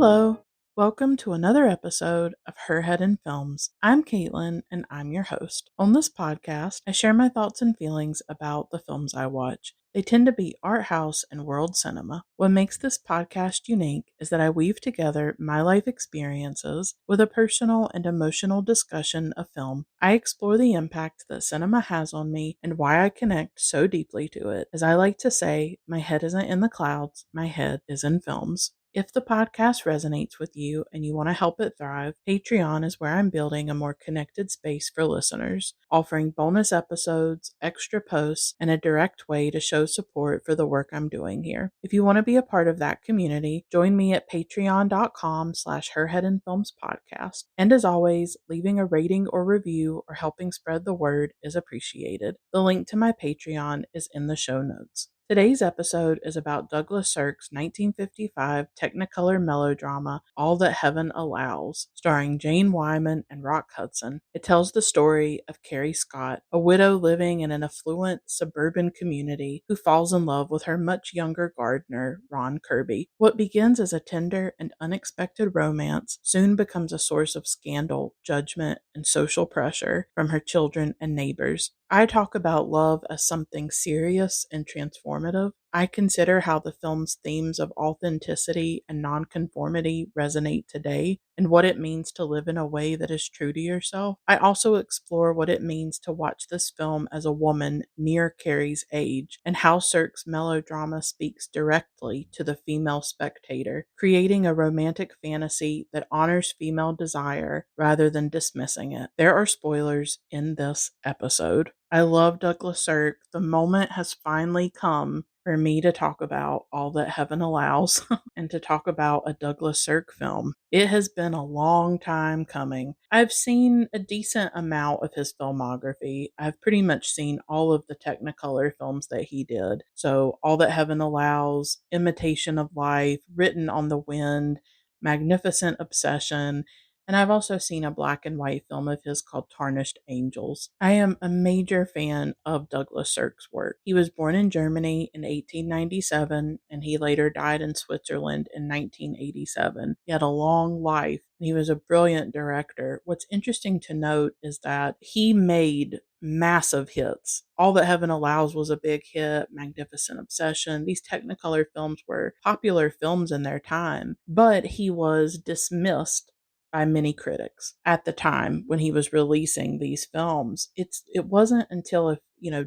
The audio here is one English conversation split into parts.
Hello, welcome to another episode of Her Head in Films. I'm Caitlin and I'm your host. On this podcast, I share my thoughts and feelings about the films I watch. They tend to be art house and world cinema. What makes this podcast unique is that I weave together my life experiences with a personal and emotional discussion of film. I explore the impact that cinema has on me and why I connect so deeply to it. As I like to say, my head isn't in the clouds, my head is in films. If the podcast resonates with you and you want to help it thrive, Patreon is where I'm building a more connected space for listeners, offering bonus episodes, extra posts, and a direct way to show support for the work I'm doing here. If you want to be a part of that community, join me at patreon.com/herheadinfilmspodcast. And as always, leaving a rating or review or helping spread the word is appreciated. The link to my Patreon is in the show notes. Today's episode is about Douglas Sirk's 1955 Technicolor melodrama, All That Heaven Allows, starring Jane Wyman and Rock Hudson. It tells the story of Cary Scott, a widow living in an affluent suburban community who falls in love with her much younger gardener, Ron Kirby. What begins as a tender and unexpected romance soon becomes a source of scandal, judgment, and social pressure from her children and neighbors. I talk about love as something serious and transformative. I consider how the film's themes of authenticity and nonconformity resonate today and what it means to live in a way that is true to yourself. I also explore what it means to watch this film as a woman near Cary's age and how Sirk's melodrama speaks directly to the female spectator, creating a romantic fantasy that honors female desire rather than dismissing it. There are spoilers in this episode. I love Douglas Sirk. The moment has finally come for me to talk about All That Heaven Allows and to talk about a Douglas Sirk film. It has been a long time coming. I've seen a decent amount of his filmography. I've pretty much seen all of the Technicolor films that he did. So All That Heaven Allows, Imitation of Life, Written on the Wind, Magnificent Obsession, and I've also seen a black and white film of his called Tarnished Angels. I am a major fan of Douglas Sirk's work. He was born in Germany in 1897, and he later died in Switzerland in 1987. He had a long life. He was a brilliant director. What's interesting to note is that he made massive hits. All That Heaven Allows was a big hit, Magnificent Obsession. These Technicolor films were popular films in their time, but he was dismissed by many critics at the time when he was releasing these films. It wasn't until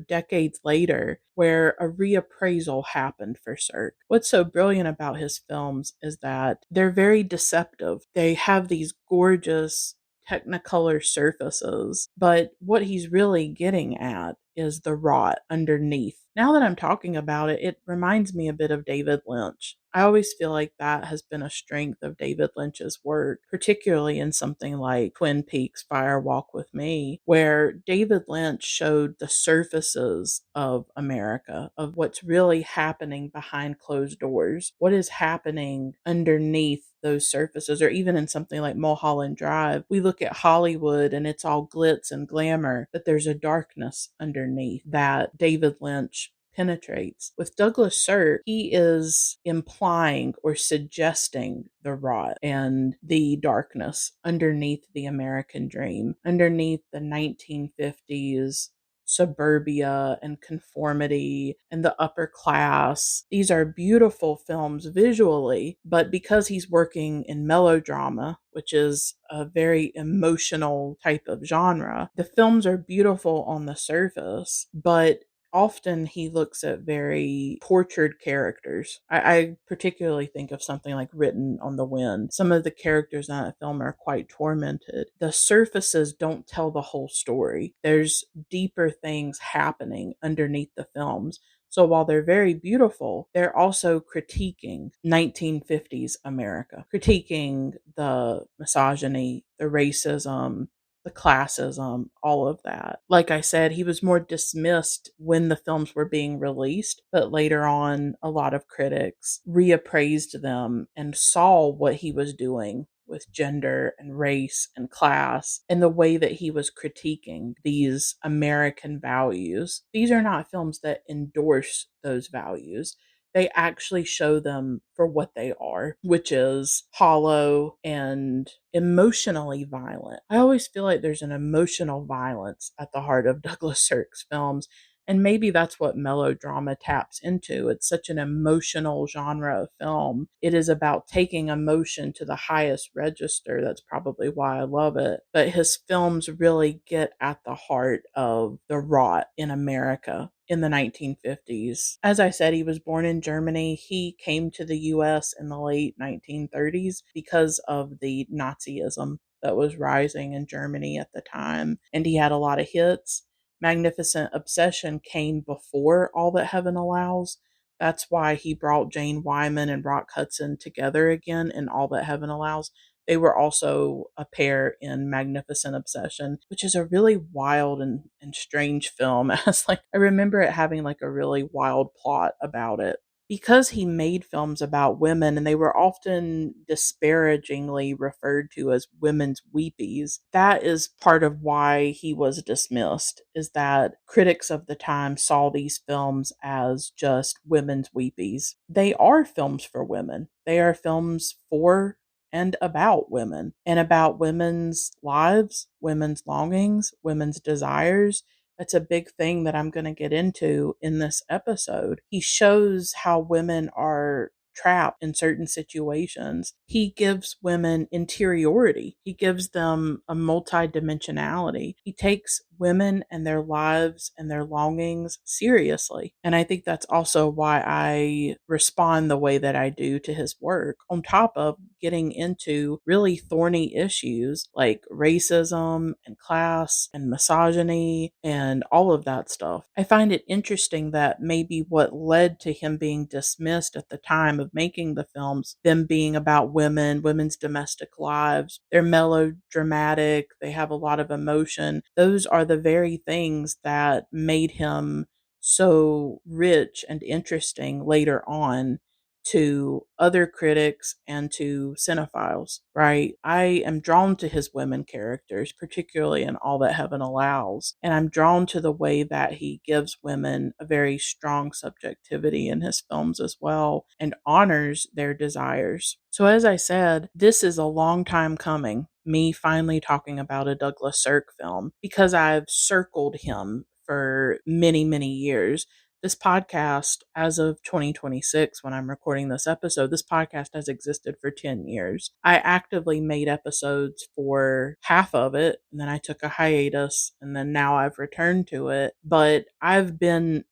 decades later where a reappraisal happened for Sirk. What's so brilliant about his films is that they're very deceptive. They have these gorgeous Technicolor surfaces, but what he's really getting at is the rot underneath. Now that I'm talking about it, it reminds me a bit of David Lynch. I always feel like that has been a strength of David Lynch's work, particularly in something like Twin Peaks Fire Walk with Me, where David Lynch showed the surfaces of America, of what's really happening behind closed doors, what is happening underneath those surfaces, or even in something like Mulholland Drive, we look at Hollywood and it's all glitz and glamour, but there's a darkness underneath that David Lynch penetrates. With Douglas Sirk, he is implying or suggesting the rot and the darkness underneath the American dream, underneath the 1950s suburbia and conformity and the upper class. These are beautiful films visually, but because he's working in melodrama, which is a very emotional type of genre, the films are beautiful on the surface, but often he looks at very tortured characters. I particularly think of something like Written on the Wind. Some of the characters in that film are quite tormented. The surfaces don't tell the whole story. There's deeper things happening underneath the films. So while they're very beautiful, they're also critiquing 1950s America, critiquing the misogyny, the racism, the classism, all of that. Like I said, he was more dismissed when the films were being released, but later on, a lot of critics reappraised them and saw what he was doing with gender and race and class and the way that he was critiquing these American values. These are not films that endorse those values. they actually show them for what they are, which is hollow and emotionally violent. I always feel like there's an emotional violence at the heart of Douglas Sirk's films. And maybe that's what melodrama taps into. It's such an emotional genre of film. It is about taking emotion to the highest register. That's probably why I love it. But his films really get at the heart of the rot in America in the 1950s. As I said, he was born in Germany. He came to the US in the late 1930s because of the Nazism that was rising in Germany at the time. And he had a lot of hits. Magnificent Obsession came before All That Heaven Allows. That's why he brought Jane Wyman and Rock Hudson together again in All That Heaven Allows. They were also a pair in Magnificent Obsession, which is a really wild and strange film. I remember it having like a really wild plot about it. Because he made films about women and they were often disparagingly referred to as women's weepies, that is part of why he was dismissed, is that critics of the time saw these films as just women's weepies. They are films for women. They are films for and about women and about women's lives, women's longings, women's desires. That's a big thing that I'm going to get into in this episode. He shows how women are trapped in certain situations. He gives women interiority. He gives them a multidimensionality. He takes women and their lives and their longings seriously. And I think that's also why I respond the way that I do to his work, on top of getting into really thorny issues like racism and class and misogyny and all of that stuff. I find it interesting that maybe what led to him being dismissed at the time of making the films, them being about women, women's domestic lives, they're melodramatic, they have a lot of emotion. Those are the very things that made him so rich and interesting later on to other critics and to cinephiles, right? I am drawn to his women characters, particularly in All That Heaven Allows, and I'm drawn to the way that he gives women a very strong subjectivity in his films as well and honors their desires. So as I said, this is a long time coming, me finally talking about a Douglas Sirk film, because I've circled him for many, many years. This podcast, as of 2026, when I'm recording this episode, this podcast has existed for 10 years. I actively made episodes for half of it, and then I took a hiatus, and then now I've returned to it. But I've been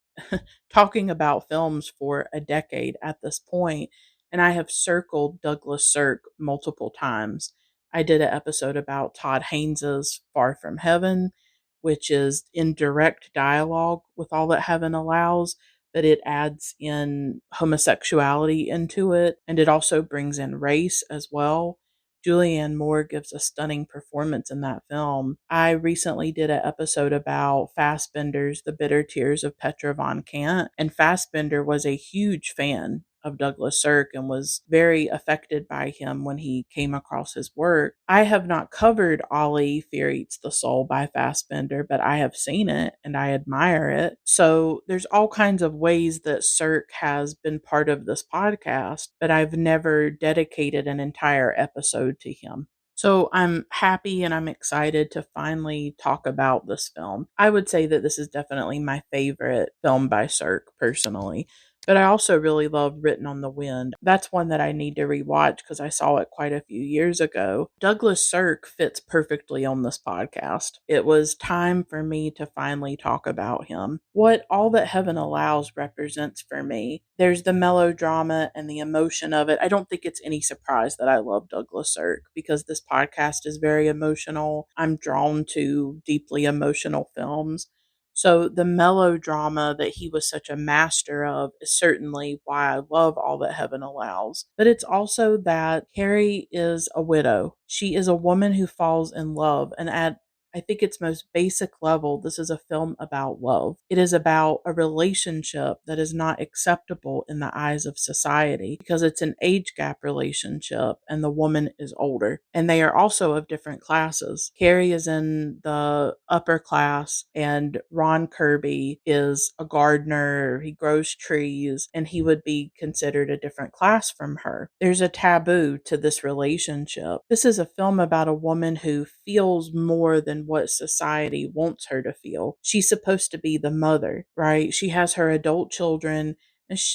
talking about films for a decade at this point, and I have circled Douglas Sirk multiple times. I did an episode about Todd Haynes's Far From Heaven, which is in direct dialogue with All That Heaven Allows, but it adds in homosexuality into it, and it also brings in race as well. Julianne Moore gives a stunning performance in that film. I recently did an episode about Fassbender's The Bitter Tears of Petra von Kant, and Fassbender was a huge fan of Douglas Sirk and was very affected by him when he came across his work. I have not covered Ollie, Fear Eats the Soul by Fassbender, but I have seen it and I admire it. So there's all kinds of ways that Sirk has been part of this podcast, but I've never dedicated an entire episode to him. So I'm happy and I'm excited to finally talk about this film. I would say that this is definitely my favorite film by Sirk personally. But I also really love Written on the Wind. That's one that I need to rewatch because I saw it quite a few years ago. Douglas Sirk fits perfectly on this podcast. It was time for me to finally talk about him. What All That Heaven Allows represents for me, there's the melodrama and the emotion of it. I don't think it's any surprise that I love Douglas Sirk because this podcast is very emotional. I'm drawn to deeply emotional films. So the melodrama that he was such a master of is certainly why I love All That Heaven Allows. But it's also that Cary is a widow. She is a woman who falls in love. And at, I think its most basic level, this is a film about love. It is about a relationship that is not acceptable in the eyes of society because it's an age gap relationship and the woman is older. And they are also of different classes. Cary is in the upper class and Ron Kirby is a gardener. He grows trees and he would be considered a different class from her. There's a taboo to this relationship. This is a film about a woman who feels more than what society wants her to feel. She's supposed to be the mother, right? She has her adult children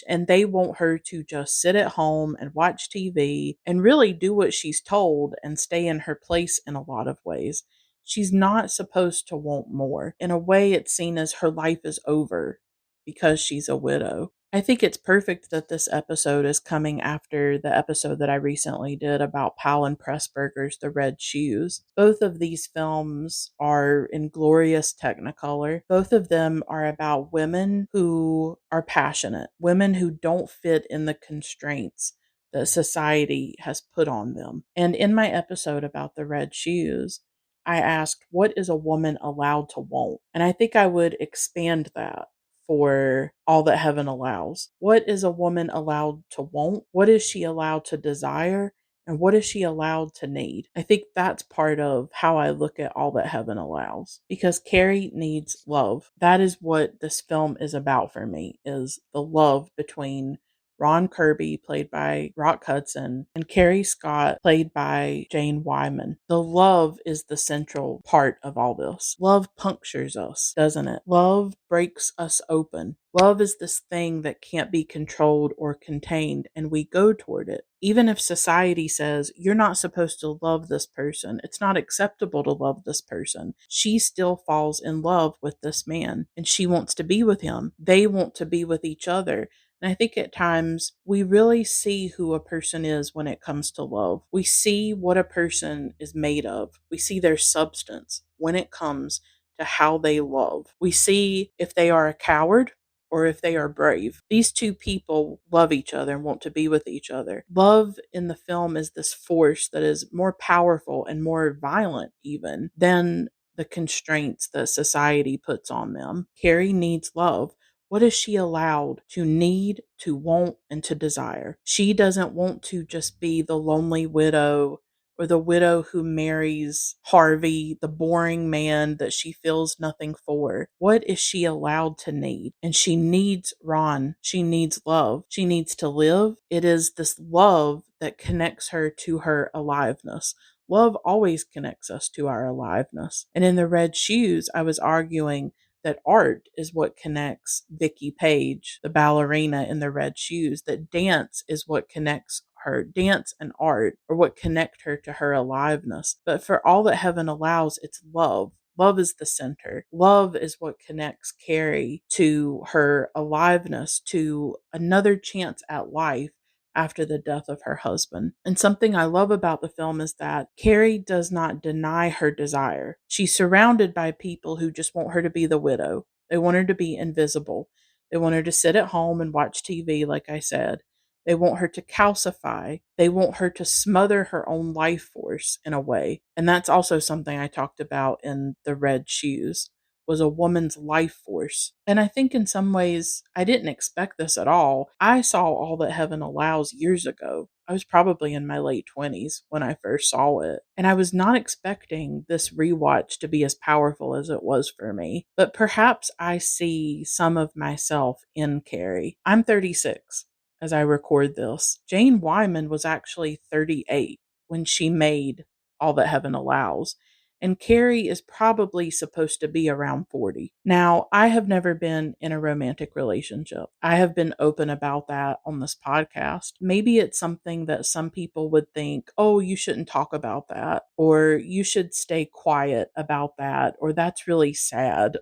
and they want her to just sit at home and watch TV and really do what she's told and stay in her place in a lot of ways. She's not supposed to want more. In a way, it's seen as her life is over because she's a widow. I think it's perfect that this episode is coming after the episode that I recently did about Powell and Pressburger's The Red Shoes. Both of these films are in glorious technicolor. Both of them are about women who are passionate, women who don't fit in the constraints that society has put on them. And in my episode about The Red Shoes, I asked, what is a woman allowed to want? And I think I would expand that for All That Heaven Allows. What is a woman allowed to want? What is she allowed to desire? And what is she allowed to need? I think that's part of how I look at All That Heaven Allows. Because Cary needs love. That is what this film is about for me, is the love between Ron Kirby, played by Rock Hudson, and Cary Scott, played by Jane Wyman. The love is the central part of all this. Love punctures us, doesn't it? Love breaks us open. Love is this thing that can't be controlled or contained, and we go toward it. Even if society says, you're not supposed to love this person, it's not acceptable to love this person, she still falls in love with this man, and she wants to be with him. They want to be with each other. And I think at times we really see who a person is when it comes to love. We see what a person is made of. We see their substance when it comes to how they love. We see if they are a coward or if they are brave. These two people love each other and want to be with each other. Love in the film is this force that is more powerful and more violent even than the constraints that society puts on them. Cary needs love. What is she allowed to need, to want, and to desire? She doesn't want to just be the lonely widow or the widow who marries Harvey, the boring man that she feels nothing for. What is she allowed to need? And she needs Ron. She needs love. She needs to live. It is this love that connects her to her aliveness. Love always connects us to our aliveness. And in The Red Shoes, I was arguing that art is what connects Vicky Page, the ballerina in The Red Shoes, that dance is what connects her. Dance and art are what connect her to her aliveness. But for All That Heaven Allows, it's love. Love is the center. Love is what connects Cary to her aliveness, to another chance at life after the death of her husband. And something I love about the film is that Cary does not deny her desire. She's surrounded by people who just want her to be the widow. They want her to be invisible. They want her to sit at home and watch TV, like I said. They want her to calcify. They want her to smother her own life force in a way. And that's also something I talked about in The Red Shoes, was a woman's life force. And I think in some ways, I didn't expect this at all. I saw All That Heaven Allows years ago. I was probably in my late 20s when I first saw it. And I was not expecting this rewatch to be as powerful as it was for me. But perhaps I see some of myself in Cary. I'm 36 as I record this. Jane Wyman was actually 38 when she made All That Heaven Allows. And Cary is probably supposed to be around 40. Now, I have never been in a romantic relationship. I have been open about that on this podcast. Maybe it's something that some people would think, oh, you shouldn't talk about that, or you should stay quiet about that, or that's really sad.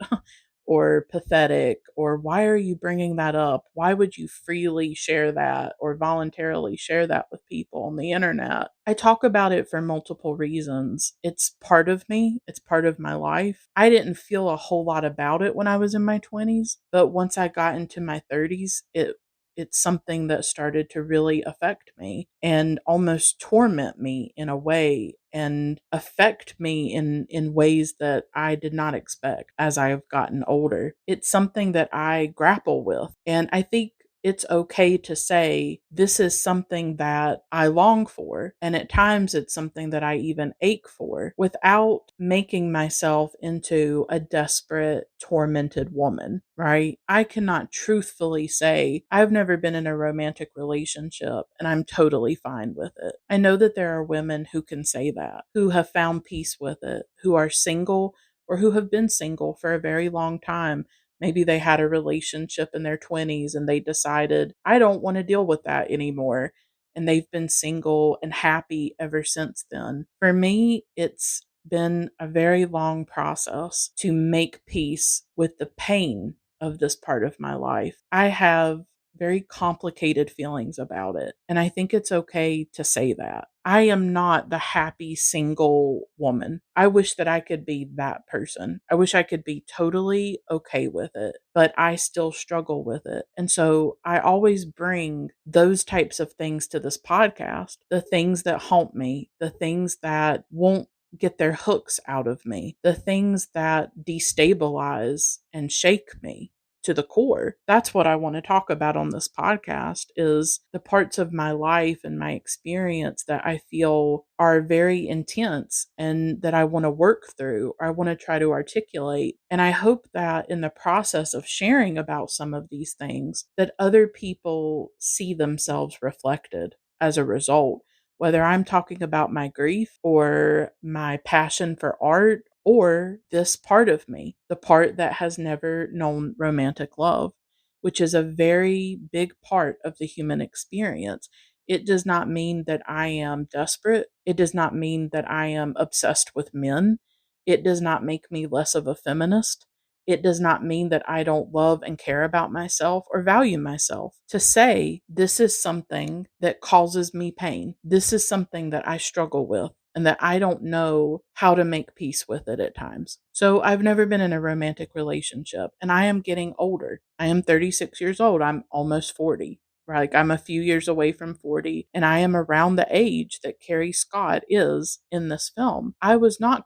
Or pathetic, or why are you bringing that up? Why would you freely share that or voluntarily share that with people on the internet? I talk about it for multiple reasons. It's part of me. It's part of my life. I didn't feel a whole lot about it when I was in my 20s, but once I got into my 30s, it's something that started to really affect me and almost torment me in a way and affect me in ways that I did not expect as I have gotten older. It's something that I grapple with. And I think it's okay to say, this is something that I long for. And at times it's something that I even ache for without making myself into a desperate, tormented woman, right? I cannot truthfully say I've never been in a romantic relationship and I'm totally fine with it. I know that there are women who can say that, who have found peace with it, who are single or who have been single for a very long time. Maybe they had a relationship in their 20s and they decided, I don't want to deal with that anymore. And they've been single and happy ever since then. For me, it's been a very long process to make peace with the pain of this part of my life. I have very complicated feelings about it. And I think it's okay to say that. I am not the happy single woman. I wish that I could be that person. I wish I could be totally okay with it, but I still struggle with it. And so I always bring those types of things to this podcast, the things that haunt me, the things that won't get their hooks out of me, the things that destabilize and shake me to the core. That's what I want to talk about on this podcast, is the parts of my life and my experience that I feel are very intense and that I want to work through, or I want to try to articulate. And I hope that in the process of sharing about some of these things, that other people see themselves reflected as a result, whether I'm talking about my grief or my passion for art or this part of me, the part that has never known romantic love, which is a very big part of the human experience. It does not mean that I am desperate. It does not mean that I am obsessed with men. It does not make me less of a feminist. It does not mean that I don't love and care about myself or value myself. To say this is something that causes me pain, this is something that I struggle with, and that I don't know how to make peace with it at times. So I've never been in a romantic relationship, and I am getting older. I am 36 years old. I'm almost 40. Like, I'm a few years away from 40, and I am around the age that Cary Scott is in this film. I was not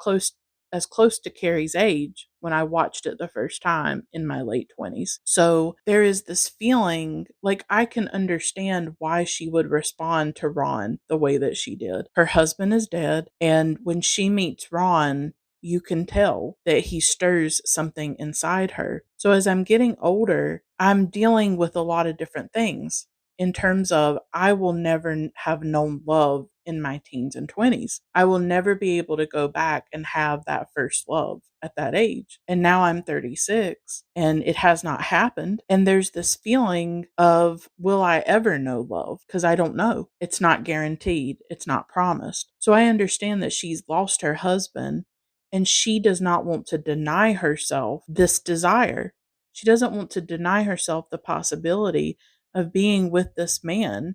as close to Carrie's age when I watched it the first time in my late 20s. So there is this feeling like I can understand why she would respond to Ron the way that she did. Her husband is dead, and when she meets Ron, you can tell that he stirs something inside her. So as I'm getting older, I'm dealing with a lot of different things in terms of, I will never have known love in my teens and 20s. I will never be able to go back and have that first love at that age. And now I'm 36 and it has not happened. And there's this feeling of, will I ever know love? Because I don't know. It's not guaranteed. It's not promised. So I understand that she's lost her husband and she does not want to deny herself this desire. She doesn't want to deny herself the possibility of being with this man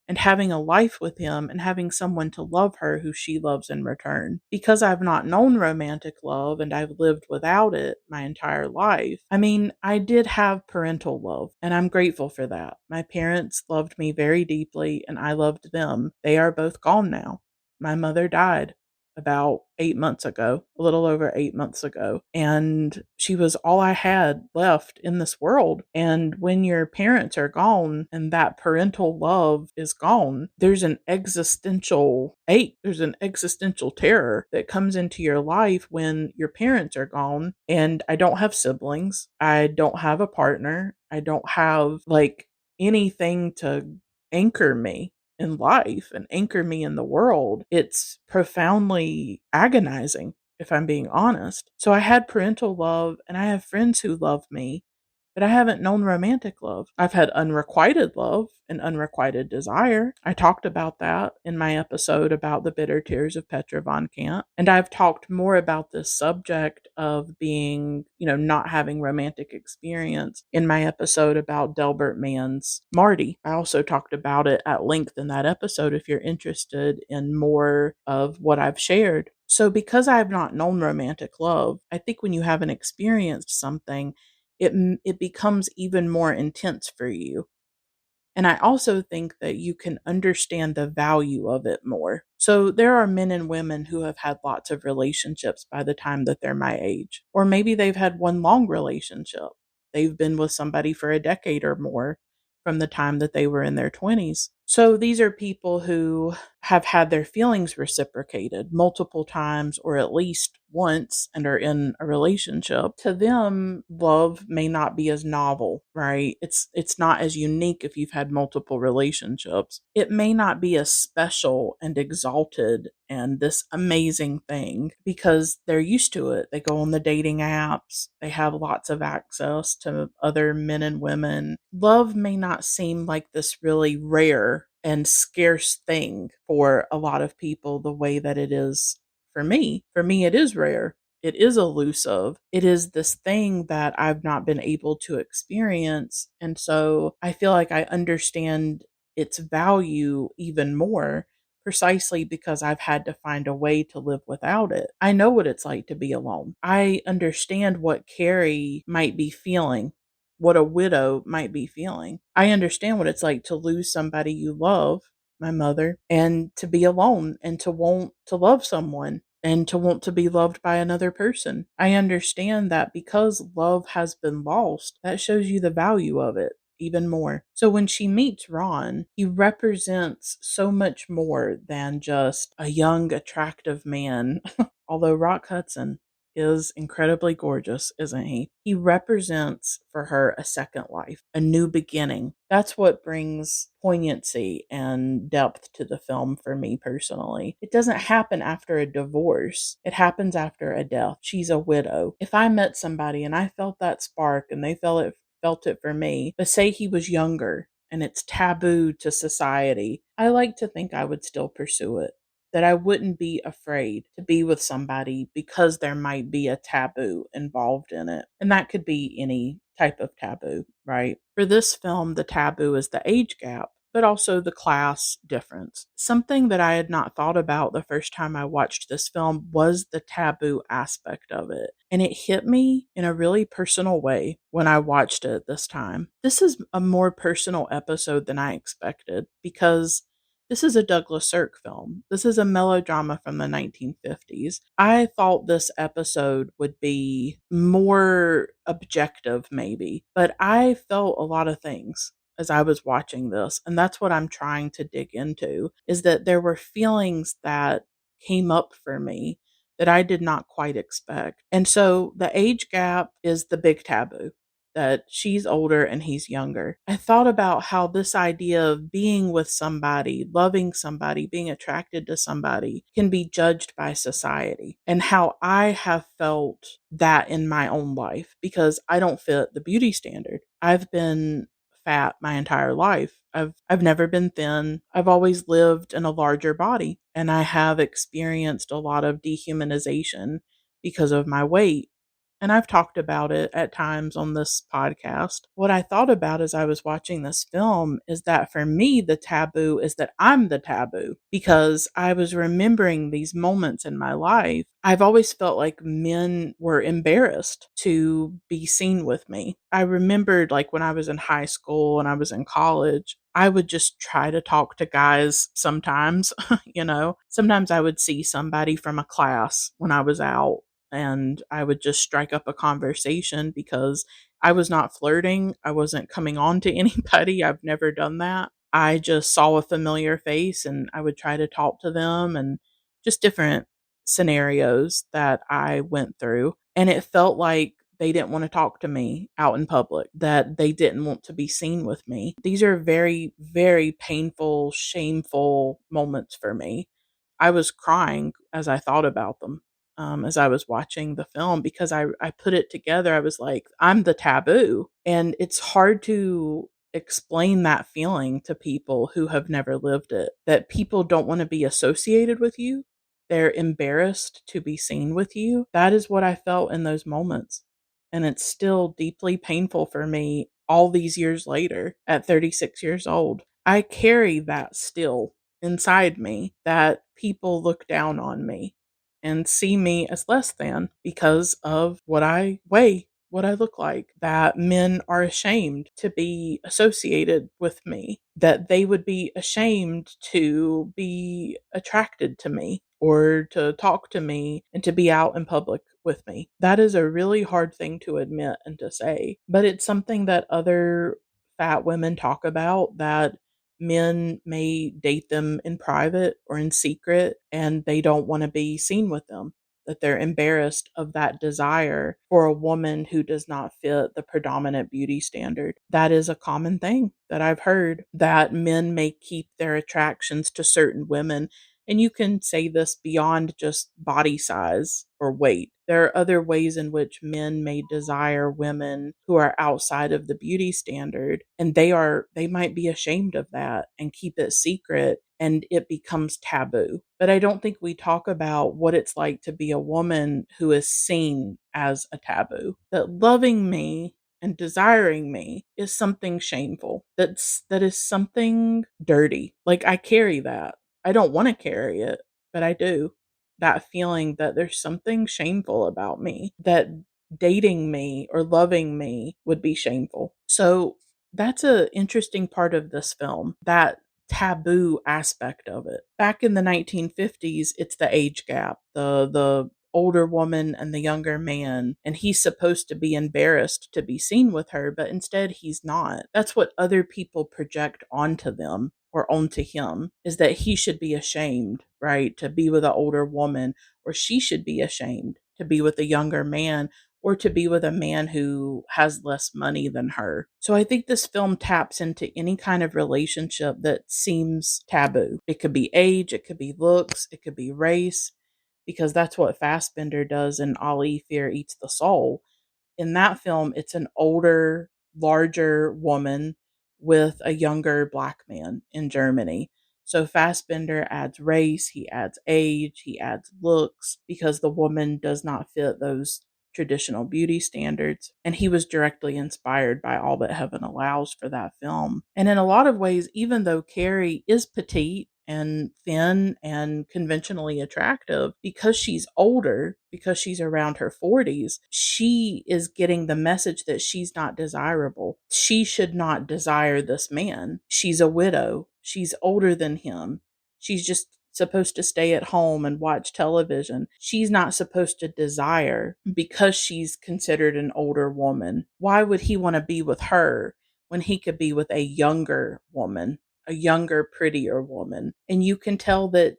and having a life with him and having someone to love her who she loves in return. Because I've not known romantic love and I've lived without it my entire life. I mean, I did have parental love and I'm grateful for that. My parents loved me very deeply and I loved them. They are both gone now. My mother died about 8 months ago, a little over 8 months ago. And she was all I had left in this world. And when your parents are gone and that parental love is gone, there's an existential ache, there's an existential terror that comes into your life when your parents are gone. And I don't have siblings. I don't have a partner. I don't have like anything to anchor me in life and anchor me in the world. It's profoundly agonizing, if I'm being honest. So I had parental love and I have friends who love me, but I haven't known romantic love. I've had unrequited love and unrequited desire. I talked about that in my episode about the bitter tears of Petra von Kant. And I've talked more about this subject of being, not having romantic experience in my episode about Delbert Mann's Marty. I also talked about it at length in that episode if you're interested in more of what I've shared. So because I have not known romantic love, I think when you haven't experienced something, it becomes even more intense for you. And I also think that you can understand the value of it more. So there are men and women who have had lots of relationships by the time that they're my age. Or maybe they've had one long relationship. They've been with somebody for a decade or more from the time that they were in their 20s. So these are people who have had their feelings reciprocated multiple times or at least once and are in a relationship. To them, love may not be as novel, right? It's not as unique if you've had multiple relationships. It may not be as special and exalted and this amazing thing because they're used to it. They go on the dating apps, they have lots of access to other men and women. Love may not seem like this really rare and scarce thing for a lot of people the way that it is for me. For me, it is rare. It is elusive. It is this thing that I've not been able to experience. And so I feel like I understand its value even more precisely because I've had to find a way to live without it. I know what it's like to be alone. I understand what Cary might be feeling, what a widow might be feeling. I understand what it's like to lose somebody you love, my mother, and to be alone and to want to love someone and to want to be loved by another person. I understand that because love has been lost, that shows you the value of it even more. So when she meets Ron, he represents so much more than just a young, attractive man. Although Rock Hudson is incredibly gorgeous, isn't he? He represents for her a second life, a new beginning. That's what brings poignancy and depth to the film for me personally. It doesn't happen after a divorce. It happens after a death. She's a widow. If I met somebody and I felt that spark and they felt it for me, but say he was younger and it's taboo to society, I like to think I would still pursue it. That I wouldn't be afraid to be with somebody because there might be a taboo involved in it. And that could be any type of taboo, right? For this film, the taboo is the age gap, but also the class difference. Something that I had not thought about the first time I watched this film was the taboo aspect of it. And it hit me in a really personal way when I watched it this time. This is a more personal episode than I expected because this is a Douglas Sirk film. This is a melodrama from the 1950s. I thought this episode would be more objective, maybe, but I felt a lot of things as I was watching this. And that's what I'm trying to dig into, is that there were feelings that came up for me that I did not quite expect. And so the age gap is the big taboo, that she's older and he's younger. I thought about how this idea of being with somebody, loving somebody, being attracted to somebody can be judged by society, and how I have felt that in my own life because I don't fit the beauty standard. I've been fat my entire life. I've never been thin. I've always lived in a larger body, and I have experienced a lot of dehumanization because of my weight. And I've talked about it at times on this podcast. What I thought about as I was watching this film is that for me, the taboo is that I'm the taboo, because I was remembering these moments in my life. I've always felt like men were embarrassed to be seen with me. I remembered like when I was in high school and I was in college, I would just try to talk to guys sometimes, Sometimes I would see somebody from a class when I was out and I would just strike up a conversation because I was not flirting. I wasn't coming on to anybody. I've never done that. I just saw a familiar face and I would try to talk to them, and just different scenarios that I went through. And it felt like they didn't want to talk to me out in public, that they didn't want to be seen with me. These are very, very painful, shameful moments for me. I was crying as I thought about them, as I was watching the film, because I put it together. I was like, I'm the taboo. And it's hard to explain that feeling to people who have never lived it, that people don't want to be associated with you. They're embarrassed to be seen with you. That is what I felt in those moments. And it's still deeply painful for me all these years later at 36 years old. I carry that still inside me, that people look down on me and see me as less than because of what I weigh. what I look like, that men are ashamed to be associated with me, that they would be ashamed to be attracted to me or to talk to me and to be out in public with me. That is a really hard thing to admit and to say, but it's something that other fat women talk about, that men may date them in private or in secret and they don't want to be seen with them, that they're embarrassed of that desire for a woman who does not fit the predominant beauty standard. That is a common thing that I've heard, that men may keep their attractions to certain women. And you can say this beyond just body size or weight. There are other ways in which men may desire women who are outside of the beauty standard, and they might be ashamed of that and keep it secret, and it becomes taboo. But I don't think we talk about what it's like to be a woman who is seen as a taboo. That loving me and desiring me is something shameful. That is something dirty. Like, I carry that. I don't want to carry it, but I do. That feeling that there's something shameful about me, that dating me or loving me would be shameful. So that's a interesting part of this film, that taboo aspect of it. Back in the 1950s, it's the age gap, the older woman and the younger man, and he's supposed to be embarrassed to be seen with her, but instead he's not. That's what other people project onto them or onto him, is that he should be ashamed, right, to be with an older woman, or she should be ashamed to be with a younger man, or to be with a man who has less money than her. So I think this film taps into any kind of relationship that seems taboo. It could be age, it could be looks, it could be race, because that's what Fassbender does in Ali Fear Eats the Soul. In that film, it's an older, larger woman with a younger black man in Germany. So Fassbender adds race, he adds age, he adds looks, because the woman does not fit those traditional beauty standards. And he was directly inspired by All That Heaven Allows for that film. And in a lot of ways, even though Cary is petite and thin and conventionally attractive, because she's older, because she's around her 40s, she is getting the message that she's not desirable. She should not desire this man. She's a widow. She's older than him. She's just supposed to stay at home and watch television. She's not supposed to desire, because she's considered an older woman. Why would he want to be with her when he could be with a younger woman, a younger, prettier woman? And you can tell that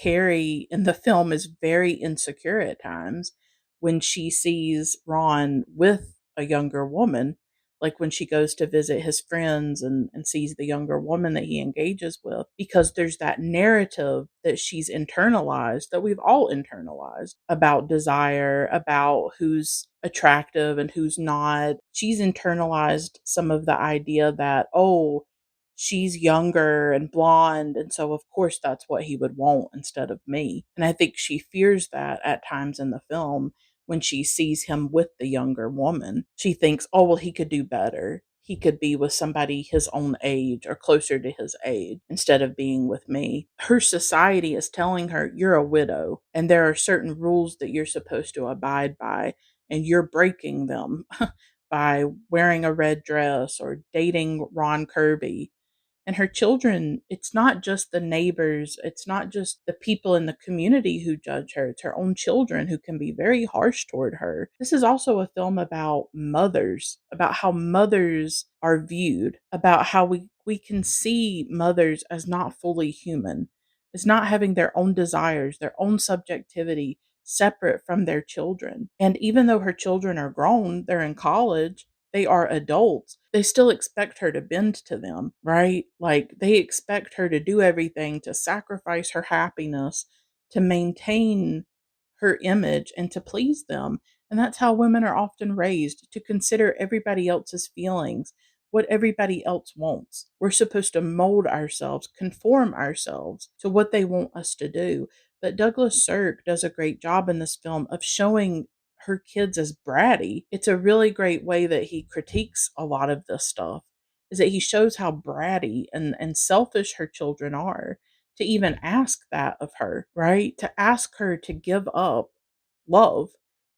Carrie in the film is very insecure at times when she sees Ron with a younger woman, like when she goes to visit his friends and sees the younger woman that he engages with, because there's that narrative that she's internalized, that we've all internalized, about desire, about who's attractive and who's not. She's internalized some of the idea that, oh, she's younger and blonde, and so of course that's what he would want instead of me. And I think she fears that at times in the film. When she sees him with the younger woman, she thinks, oh, well, he could do better. He could be with somebody his own age or closer to his age instead of being with me. Her society is telling her, you're a widow, and there are certain rules that you're supposed to abide by, and you're breaking them by wearing a red dress or dating Ron Kirby. And her children, it's not just the neighbors, it's not just the people in the community who judge her, it's her own children who can be very harsh toward her. This is also a film about mothers, about how mothers are viewed, about how we can see mothers as not fully human, as not having their own desires, their own subjectivity separate from their children. And even though her children are grown, they're in college, they are adults, they still expect her to bend to them, right? Like, they expect her to do everything, to sacrifice her happiness, to maintain her image and to please them. And that's how women are often raised, to consider everybody else's feelings, what everybody else wants. We're supposed to mold ourselves, conform ourselves to what they want us to do. But Douglas Sirk does a great job in this film of showing her kids as bratty. It's a really great way that he critiques a lot of this stuff, is that he shows how bratty and selfish her children are, to even ask that of her, right? To ask her to give up love,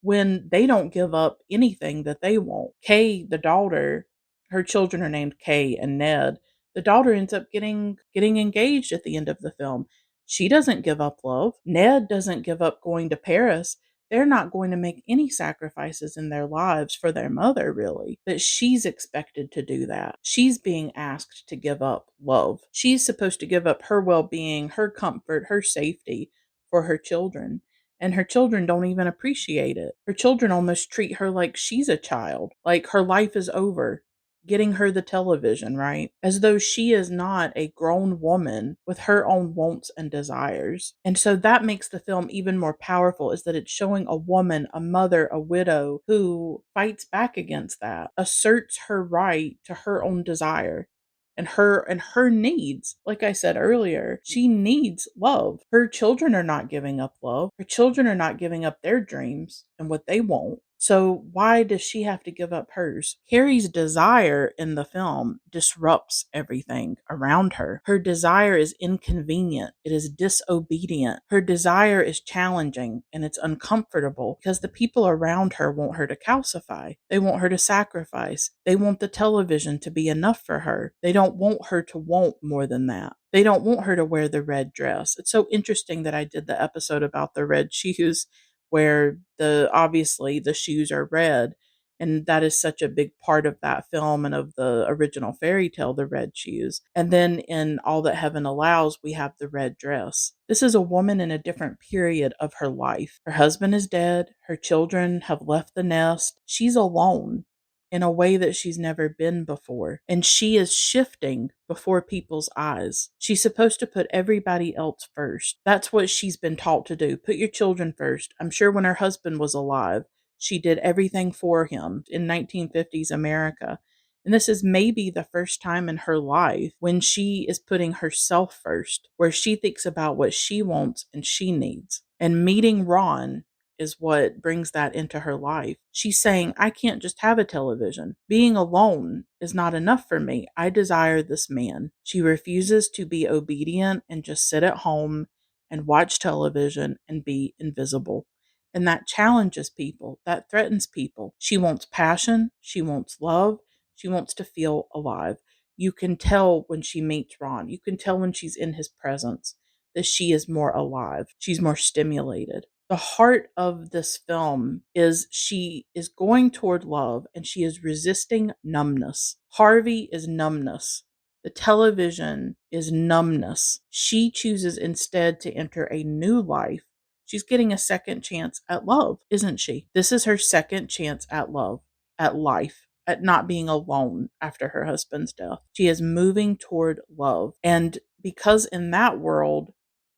when they don't give up anything that they want. Kay, the daughter, her children are named Kay and Ned. The daughter ends up getting engaged at the end of the film. She doesn't give up love. Ned doesn't give up going to Paris. They're not going to make any sacrifices in their lives for their mother, really. But she's expected to do that. She's being asked to give up love. She's supposed to give up her well being, her comfort, her safety for her children. And her children don't even appreciate it. Her children almost treat her like she's a child, like her life is over, getting her the television, right? As though she is not a grown woman with her own wants and desires. And so that makes the film even more powerful, is that it's showing a woman, a mother, a widow who fights back against that, asserts her right to her own desire and her needs. Like I said earlier, she needs love. Her children are not giving up love. Her children are not giving up their dreams and what they want. So why does she have to give up hers? Carrie's desire in the film disrupts everything around her. Her desire is inconvenient. It is disobedient. Her desire is challenging and it's uncomfortable because the people around her want her to calcify. They want her to sacrifice. They want the television to be enough for her. They don't want her to want more than that. They don't want her to wear the red dress. It's so interesting that I did the episode about the red shoes, where obviously the shoes are red, and that is such a big part of that film and of the original fairy tale, the red shoes. And then in All That Heaven Allows, we have the red dress. This is a woman in a different period of her life. Her husband is dead. Her children have left the nest. She's alone in a way that she's never been before. And she is shifting before people's eyes. She's supposed to put everybody else first. That's what she's been taught to do. Put your children first. I'm sure when her husband was alive, she did everything for him in 1950s America. And this is maybe the first time in her life when she is putting herself first, where she thinks about what she wants and she needs. And meeting Ron is what brings that into her life. She's saying, I can't just have a television. Being alone is not enough for me. I desire this man. She refuses to be obedient and just sit at home and watch television and be invisible. And that challenges people. That threatens people. She wants passion. She wants love. She wants to feel alive. You can tell when she meets Ron. You can tell when she's in his presence that she is more alive. She's more stimulated. The heart of this film is she is going toward love and she is resisting numbness. Harvey is numbness. The television is numbness. She chooses instead to enter a new life. She's getting a second chance at love, isn't she? This is her second chance at love, at life, at not being alone after her husband's death. She is moving toward love. And because in that world,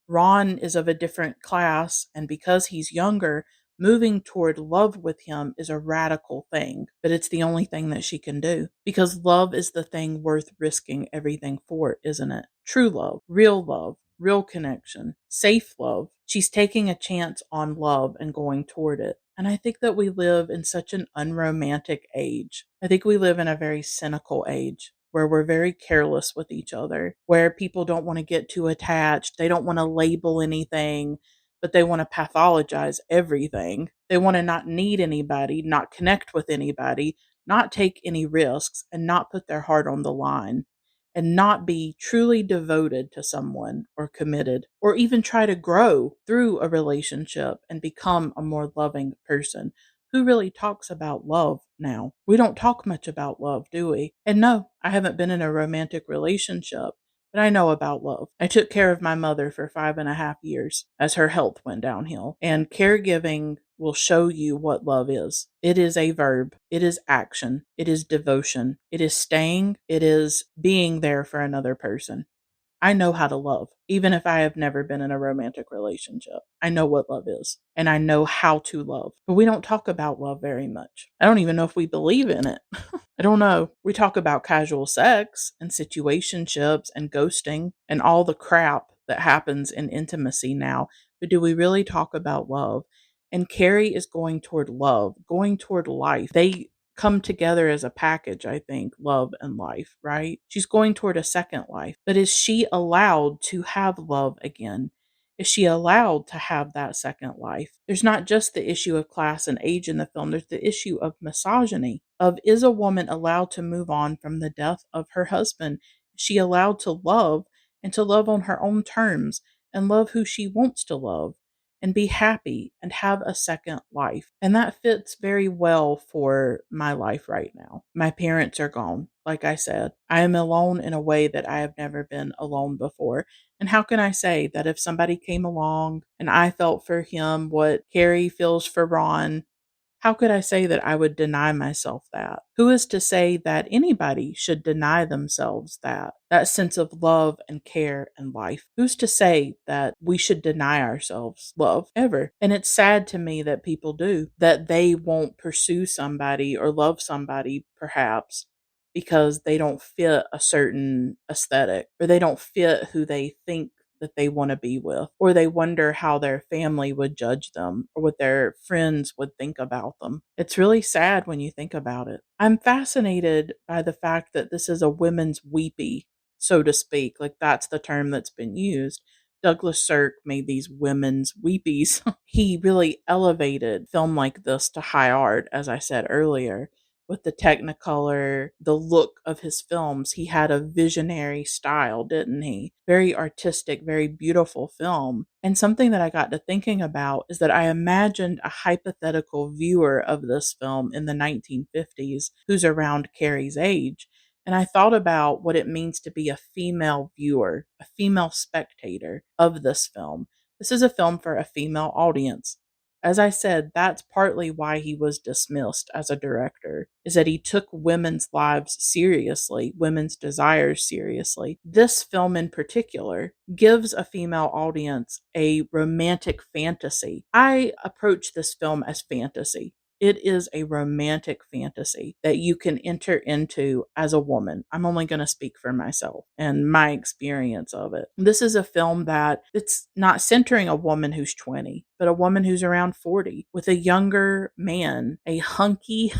Ron is of a different class, and because he's younger, moving toward love with him is a radical thing, but it's the only thing that she can do because love is the thing worth risking everything for, isn't it? True love, real connection, safe love. She's taking a chance on love and going toward it. And I think that we live in such an unromantic age. I think we live in a very cynical age where we're very careless with each other, where people don't want to get too attached. They don't want to label anything, but they want to pathologize everything. They want to not need anybody, not connect with anybody, not take any risks, and not put their heart on the line, and not be truly devoted to someone or committed, or even try to grow through a relationship and become a more loving person. Who really talks about love now? We don't talk much about love, do we? And no, I haven't been in a romantic relationship, but I know about love. I took care of my mother for 5.5 years as her health went downhill. And caregiving will show you what love is. It is a verb. It is action. It is devotion. It is staying. It is being there for another person. I know how to love, even if I have never been in a romantic relationship. I know what love is, and I know how to love. But we don't talk about love very much. I don't even know if we believe in it. I don't know. We talk about casual sex and situationships and ghosting and all the crap that happens in intimacy now. But do we really talk about love? And Cary is going toward love, going toward life. They come together as a package, I think, love and life, right? She's going toward a second life. But is she allowed to have love again? Is she allowed to have that second life? There's not just the issue of class and age in the film, there's the issue of misogyny, of is a woman allowed to move on from the death of her husband? Is she allowed to love and to love on her own terms and love who she wants to love and be happy and have a second life? And that fits very well for my life right now. My parents are gone. Like I said, I am alone in a way that I have never been alone before. And how can I say that if somebody came along and I felt for him what Cary feels for Ron, how could I say that I would deny myself that? Who is to say that anybody should deny themselves that sense of love and care and life? Who's to say that we should deny ourselves love ever? And it's sad to me that people do, that they won't pursue somebody or love somebody perhaps because they don't fit a certain aesthetic or they don't fit who they think that they want to be with, or they wonder how their family would judge them or what their friends would think about them. It's really sad when you think about it. I'm fascinated by the fact that this is a women's weepy, so to speak. Like that's the term that's been used. Douglas Sirk made these women's weepies. He really elevated film like this to high art, as I said earlier with the technicolor, the look of his films. He had a visionary style, didn't he? Very artistic, very beautiful film. And something that I got to thinking about is that I imagined a hypothetical viewer of this film in the 1950s who's around Cary's age. And I thought about what it means to be a female viewer, a female spectator of this film. This is a film for a female audience. As I said, that's partly why he was dismissed as a director, is that he took women's lives seriously, women's desires seriously. This film in particular gives a female audience a romantic fantasy. I approach this film as fantasy. It is a romantic fantasy that you can enter into as a woman. I'm only going to speak for myself and my experience of it. This is a film that it's not centering a woman who's 20, but a woman who's around 40 with a younger man, a hunky,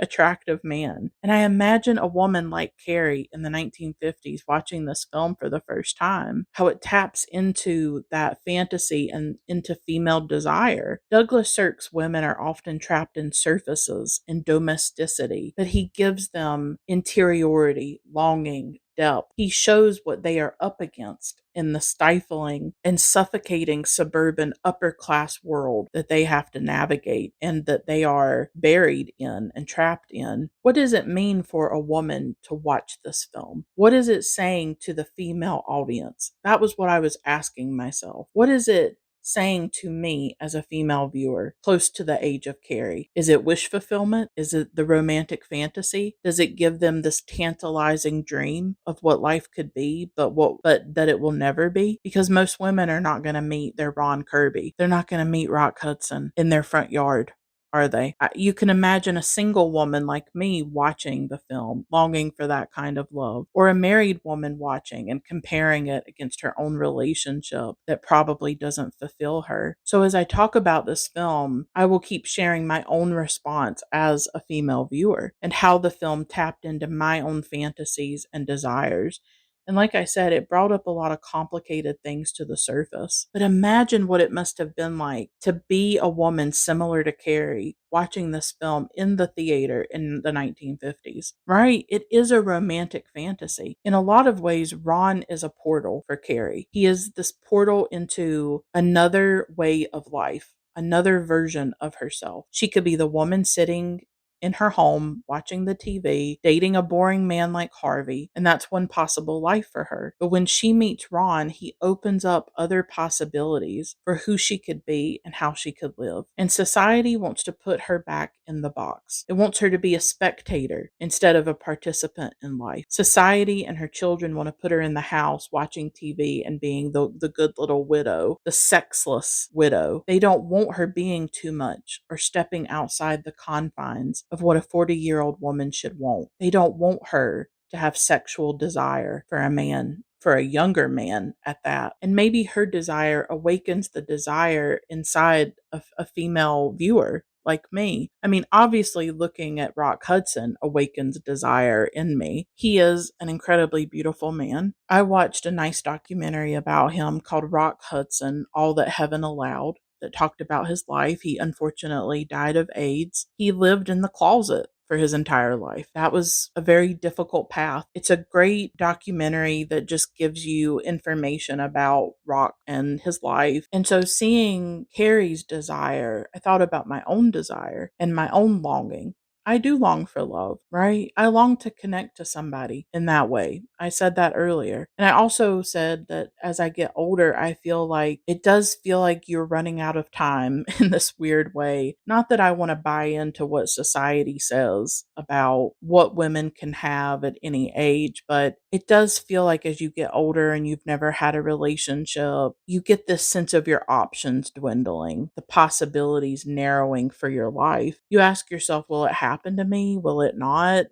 attractive man. And I imagine a woman like Cary in the 1950s watching this film for the first time, how it taps into that fantasy and into female desire. Douglas Sirk's women are often trapped in surfaces and domesticity, but he gives them interiority, longing, depth. He shows what they are up against in the stifling and suffocating suburban upper class world that they have to navigate and that they are buried in and trapped in. What does it mean for a woman to watch this film? What is it saying to the female audience? That was what I was asking myself. What is it saying to me as a female viewer close to the age of Cary? Is it wish fulfillment? Is it the romantic fantasy? Does it give them this tantalizing dream of what life could be, but that it will never be? Because most women are not going to meet their Ron Kirby. They're not going to meet Rock Hudson in their front yard, are they? You can imagine a single woman like me watching the film, longing for that kind of love, or a married woman watching and comparing it against her own relationship that probably doesn't fulfill her. So as I talk about this film, I will keep sharing my own response as a female viewer and how the film tapped into my own fantasies and desires. And like I said, it brought up a lot of complicated things to the surface. But imagine what it must have been like to be a woman similar to Cary watching this film in the theater in the 1950s, right? It is a romantic fantasy. In a lot of ways, Ron is a portal for Cary. He is this portal into another way of life, another version of herself. She could be the woman sitting in her home, watching the TV, dating a boring man like Harvey, and that's one possible life for her. But when she meets Ron, he opens up other possibilities for who she could be and how she could live. And society wants to put her back in the box. It wants her to be a spectator instead of a participant in life. Society and her children want to put her in the house watching TV and being the good little widow, the sexless widow. They don't want her being too much or stepping outside the confines of what a 40-year-old woman should want. They don't want her to have sexual desire for a man, for a younger man at that. And maybe her desire awakens the desire inside of a female viewer like me. I mean, obviously, looking at Rock Hudson awakens desire in me. He is an incredibly beautiful man. I watched a nice documentary about him called Rock Hudson, All That Heaven Allowed, that talked about his life. He unfortunately died of AIDS. He lived in the closet for his entire life. That was a very difficult path. It's a great documentary that just gives you information about Rock and his life. And so seeing Cary's desire, I thought about my own desire and my own longing. I do long for love, right? I long to connect to somebody in that way. I said that earlier. And I also said that as I get older, I feel like it does feel like you're running out of time in this weird way. Not that I want to buy into what society says about what women can have at any age, but it does feel like as you get older and you've never had a relationship, you get this sense of your options dwindling, the possibilities narrowing for your life. You ask yourself, will it happen to me? Will it not?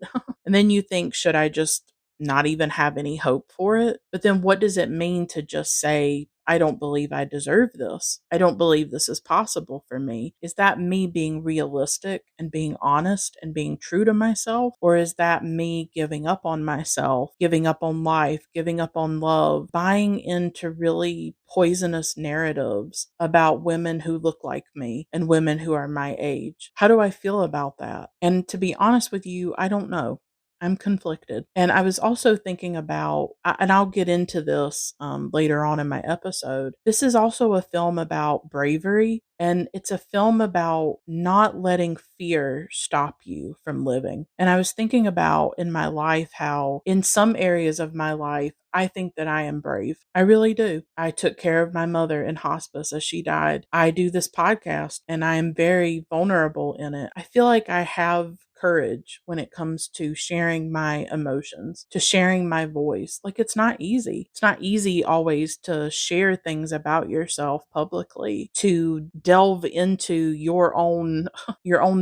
And then you think, should I just not even have any hope for it? But then what does it mean to just say, I don't believe I deserve this. I don't believe this is possible for me. Is that me being realistic and being honest and being true to myself? Or is that me giving up on myself, giving up on life, giving up on love, buying into really poisonous narratives about women who look like me and women who are my age? How do I feel about that? And to be honest with you, I don't know. I'm conflicted. And I was also thinking about, and I'll get into this later on in my episode. This is also a film about bravery, and it's a film about not letting fear stop you from living. And I was thinking about in my life how, in some areas of my life, I think that I am brave. I really do. I took care of my mother in hospice as she died. I do this podcast and I am very vulnerable in it. I feel like I have courage when it comes to sharing my emotions, to sharing my voice. Like it's not easy. It's not easy always to share things about yourself publicly, to delve into your own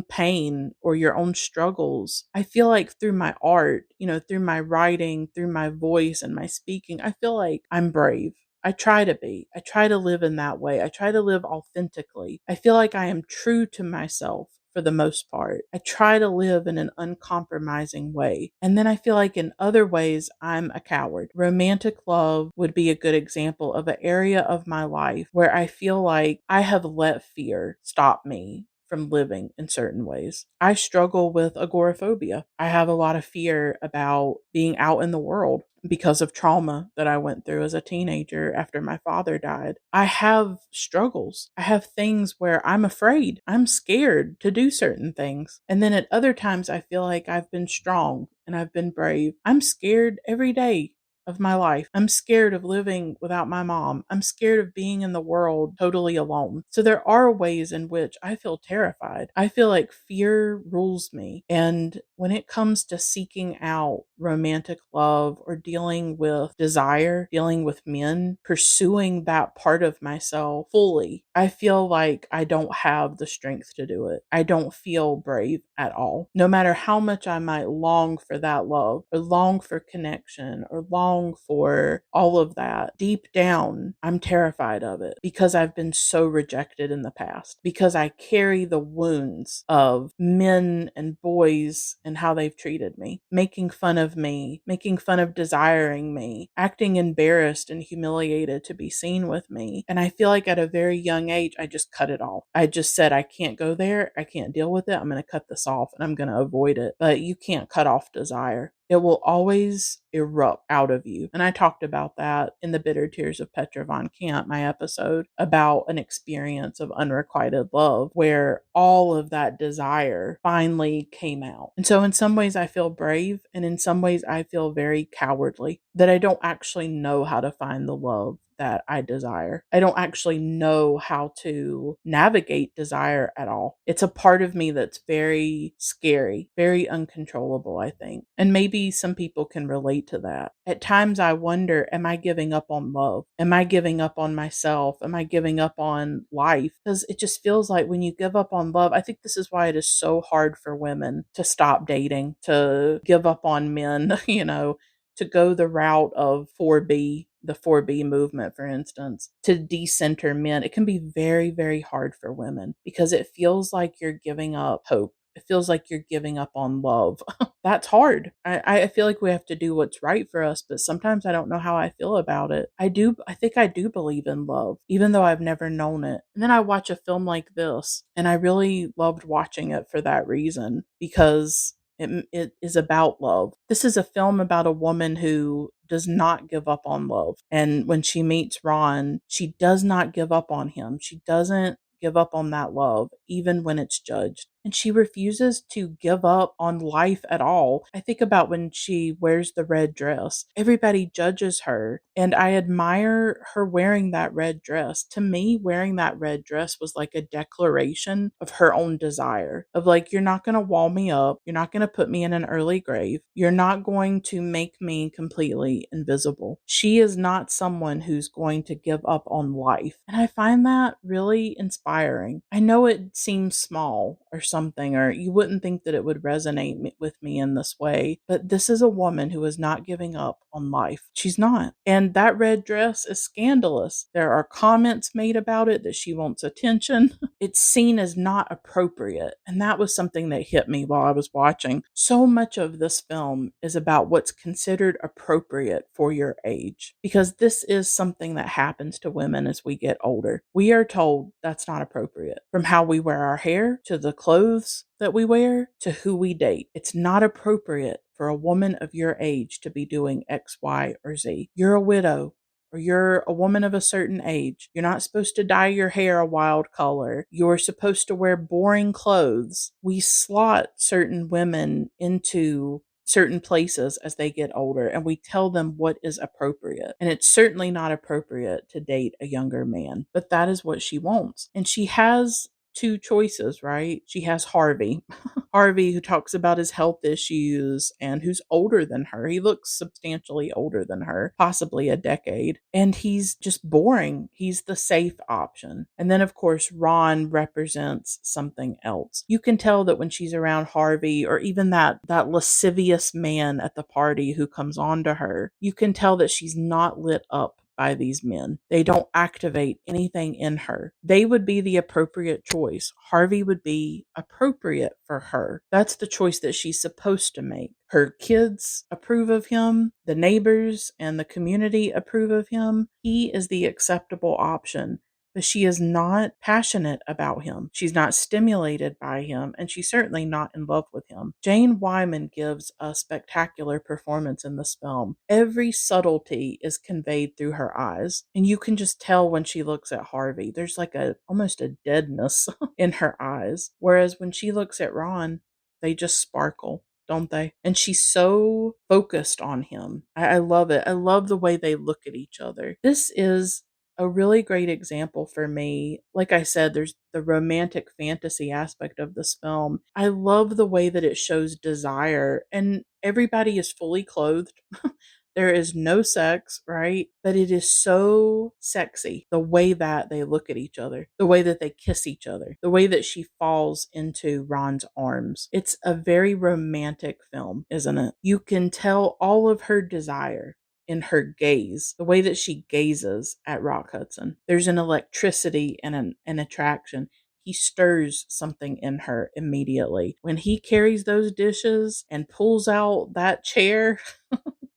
pain or your own struggles. I feel like through my art, through my writing, through my voice and my speaking, I feel like I'm brave. I try to be. I try to live in that way. I try to live authentically. I feel like I am true to myself for the most part. I try to live in an uncompromising way. And then I feel like in other ways, I'm a coward. Romantic love would be a good example of an area of my life where I feel like I have let fear stop me from living in certain ways. I struggle with agoraphobia. I have a lot of fear about being out in the world because of trauma that I went through as a teenager after my father died. I have struggles. I have things where I'm afraid. I'm scared to do certain things. And then at other times, I feel like I've been strong and I've been brave. I'm scared every day of my life. I'm scared of living without my mom. I'm scared of being in the world totally alone. So there are ways in which I feel terrified. I feel like fear rules me. And when it comes to seeking out romantic love or dealing with desire, dealing with men, pursuing that part of myself fully, I feel like I don't have the strength to do it. I don't feel brave at all. No matter how much I might long for that love or long for connection or long for all of that, deep down, I'm terrified of it because I've been so rejected in the past, because I carry the wounds of men and boys and how they've treated me, making fun of me, making fun of desiring me, acting embarrassed and humiliated to be seen with me. And I feel like at a very young age, I just cut it off. I just said, I can't go there. I can't deal with it. I'm going to cut this off and I'm going to avoid it. But you can't cut off desire. It will always erupt out of you. And I talked about that in the Bitter Tears of Petra von Kant, my episode about an experience of unrequited love where all of that desire finally came out. And so in some ways I feel brave, and in some ways I feel very cowardly that I don't actually know how to find the love that I desire. I don't actually know how to navigate desire at all. It's a part of me that's very scary, very uncontrollable, I think. And maybe some people can relate to that. At times I wonder, am I giving up on love? Am I giving up on myself? Am I giving up on life? Because it just feels like when you give up on love, I think this is why it is so hard for women to stop dating, to give up on men, to go the route of 4B, the 4B movement, for instance, to decenter men, it can be very, very hard for women because it feels like you're giving up hope. It feels like you're giving up on love. That's hard. I feel like we have to do what's right for us, but sometimes I don't know how I feel about it. I think I do believe in love, even though I've never known it. And then I watch a film like this, and I really loved watching it for that reason, because it is about love. This is a film about a woman who does not give up on love. And when she meets Ron, she does not give up on him. She doesn't give up on that love, even when it's judged. And she refuses to give up on life at all. I think about when she wears the red dress. Everybody judges her, and I admire her wearing that red dress. To me, wearing that red dress was like a declaration of her own desire, of like, you're not going to wall me up. You're not going to put me in an early grave. You're not going to make me completely invisible. She is not someone who's going to give up on life. And I find that really inspiring. I know it seems small or something, or you wouldn't think that it would resonate with me in this way, but this is a woman who is not giving up on life. She's not. And that red dress is scandalous. There are comments made about it that she wants attention. It's seen as not appropriate. And that was something that hit me while I was watching. So much of this film is about what's considered appropriate for your age, because this is something that happens to women as we get older. We are told that's not appropriate, from how we wear our hair to the clothes that we wear to who we date. It's not appropriate for a woman of your age to be doing X, Y, or Z. You're a widow, or you're a woman of a certain age. You're not supposed to dye your hair a wild color. You're supposed to wear boring clothes. We slot certain women into certain places as they get older, and we tell them what is appropriate. And it's certainly not appropriate to date a younger man, but that is what she wants. And she has two choices, right? She has Harvey. Harvey, who talks about his health issues and who's older than her. He looks substantially older than her, possibly a decade. And he's just boring. He's the safe option. And then, of course, Ron represents something else. You can tell that when she's around Harvey, or even that lascivious man at the party who comes on to her, you can tell that she's not lit up by these men. They don't activate anything in her. They would be the appropriate choice. Harvey would be appropriate for her. That's the choice that she's supposed to make. Her kids approve of him. The neighbors and the community approve of him. He is the acceptable option. But she is not passionate about him. She's not stimulated by him, and she's certainly not in love with him. Jane Wyman gives a spectacular performance in this film. Every subtlety is conveyed through her eyes, and you can just tell when she looks at Harvey. There's like almost a deadness in her eyes, whereas when she looks at Ron, they just sparkle, don't they? And she's so focused on him. I love it. I love the way they look at each other. This is a really great example for me. Like I said, there's the romantic fantasy aspect of this film. I love the way that it shows desire, and everybody is fully clothed. There is no sex, right? But it is so sexy, the way that they look at each other, the way that they kiss each other, the way that she falls into Ron's arms. It's a very romantic film, isn't it? You can tell all of her desire in her gaze, the way that she gazes at Rock Hudson. There's an electricity and an attraction. He stirs something in her immediately. When he carries those dishes and pulls out that chair,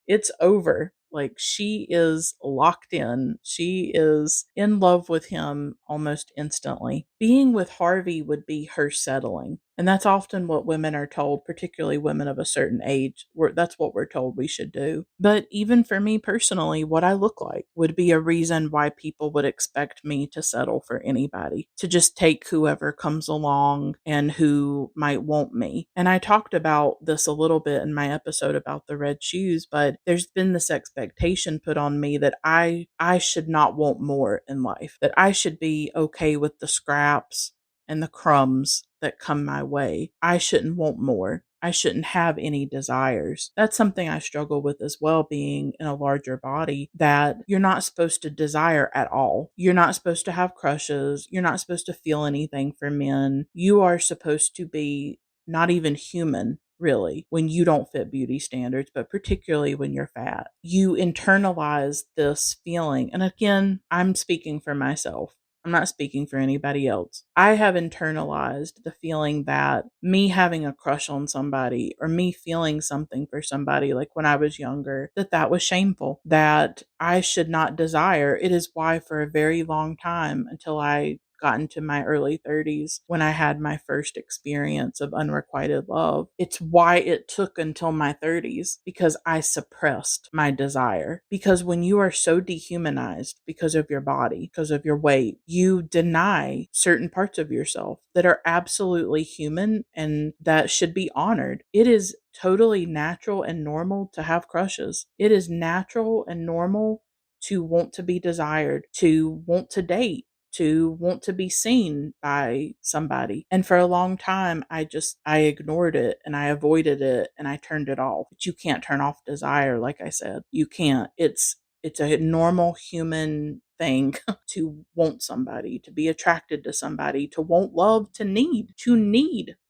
it's over. Like, she is locked in. She is in love with him almost instantly. Being with Harvey would be her settling. And that's often what women are told, particularly women of a certain age. That's what we're told we should do. But even for me personally, what I look like would be a reason why people would expect me to settle for anybody, to just take whoever comes along and who might want me. And I talked about this a little bit in my episode about the red shoes, but there's been this expectation put on me that I should not want more in life, that I should be okay with the scraps and the crumbs that come my way. I shouldn't want more. I shouldn't have any desires. That's something I struggle with as well, being in a larger body, that you're not supposed to desire at all. You're not supposed to have crushes. You're not supposed to feel anything for men. You are supposed to be not even human really, when you don't fit beauty standards, but particularly when you're fat. You internalize this feeling. And again, I'm speaking for myself. I'm not speaking for anybody else. I have internalized the feeling that me having a crush on somebody or me feeling something for somebody, like when I was younger, that was shameful, that I should not desire. It is why for a very long time, until I got into my early 30s, when I had my first experience of unrequited love. It's why it took until my 30s, because I suppressed my desire. Because when you are so dehumanized because of your body, because of your weight, you deny certain parts of yourself that are absolutely human and that should be honored. It is totally natural and normal to have crushes. It is natural and normal to want to be desired, to want to date, to want to be seen by somebody. And for a long time, I ignored it and I avoided it and I turned it off. But you can't turn off desire, like I said. You can't. It's a normal human thing to want somebody, to be attracted to somebody, to want love, to need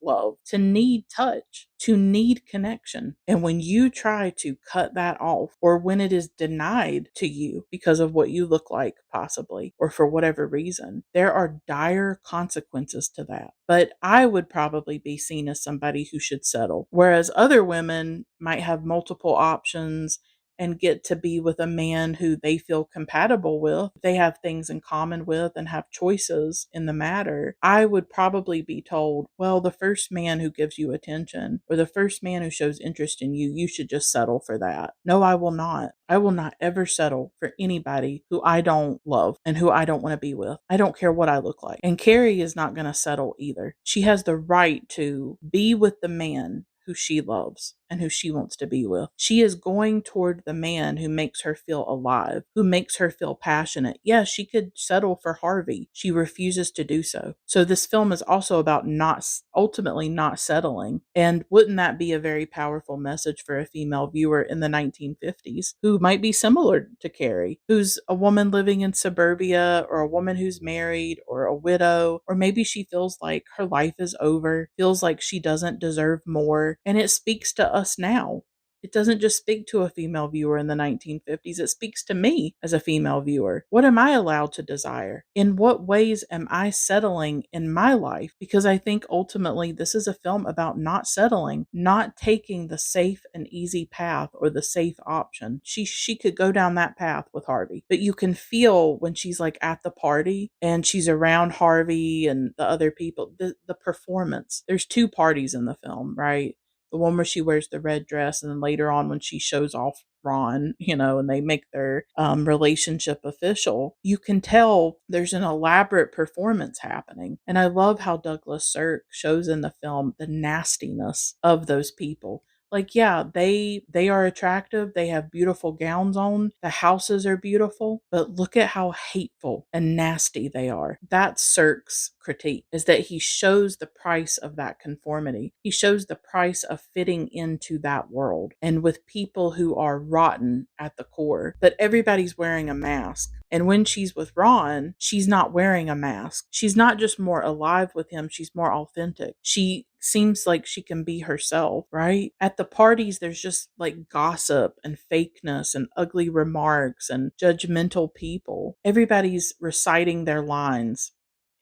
love, to need touch, to need connection. And when you try to cut that off, or when it is denied to you because of what you look like, possibly, or for whatever reason, there are dire consequences to that. But I would probably be seen as somebody who should settle, whereas other women might have multiple options and get to be with a man who they feel compatible with, they have things in common with, and have choices in the matter. I would probably be told, well, the first man who gives you attention or the first man who shows interest in you, you should just settle for that. No, I will not. I will not ever settle for anybody who I don't love and who I don't want to be with. I don't care what I look like. And Cary is not going to settle either. She has the right to be with the man who she loves and who she wants to be with. She is going toward the man who makes her feel alive, who makes her feel passionate. Yeah, she could settle for Harvey. She refuses to do so. So this film is also about ultimately not settling. And wouldn't that be a very powerful message for a female viewer in the 1950s who might be similar to Cary, who's a woman living in suburbia, or a woman who's married, or a widow, or maybe she feels like her life is over, feels like she doesn't deserve more. And it speaks to us now. It doesn't just speak to a female viewer in the 1950s. It speaks to me as a female viewer. What am I allowed to desire? In what ways am I settling in my life? Because I think ultimately this is a film about not settling, not taking the safe and easy path or the safe option. She could go down that path with Harvey, but you can feel when she's like at the party and she's around Harvey and the other people, the performance. There's two parties in the film, right? The one where she wears the red dress, and then later on when she shows off Ron, and they make their relationship official, you can tell there's an elaborate performance happening. And I love how Douglas Sirk shows in the film the nastiness of those people. Like, yeah, they are attractive. They have beautiful gowns on. The houses are beautiful, but look at how hateful and nasty they are. That's Sirk's critique, is that he shows the price of that conformity. He shows the price of fitting into that world, and with people who are rotten at the core. But everybody's wearing a mask. And when she's with Ron, she's not wearing a mask. She's not just more alive with him, she's more authentic. She seems like she can be herself, right? At the parties, there's just like gossip and fakeness and ugly remarks and judgmental people. Everybody's reciting their lines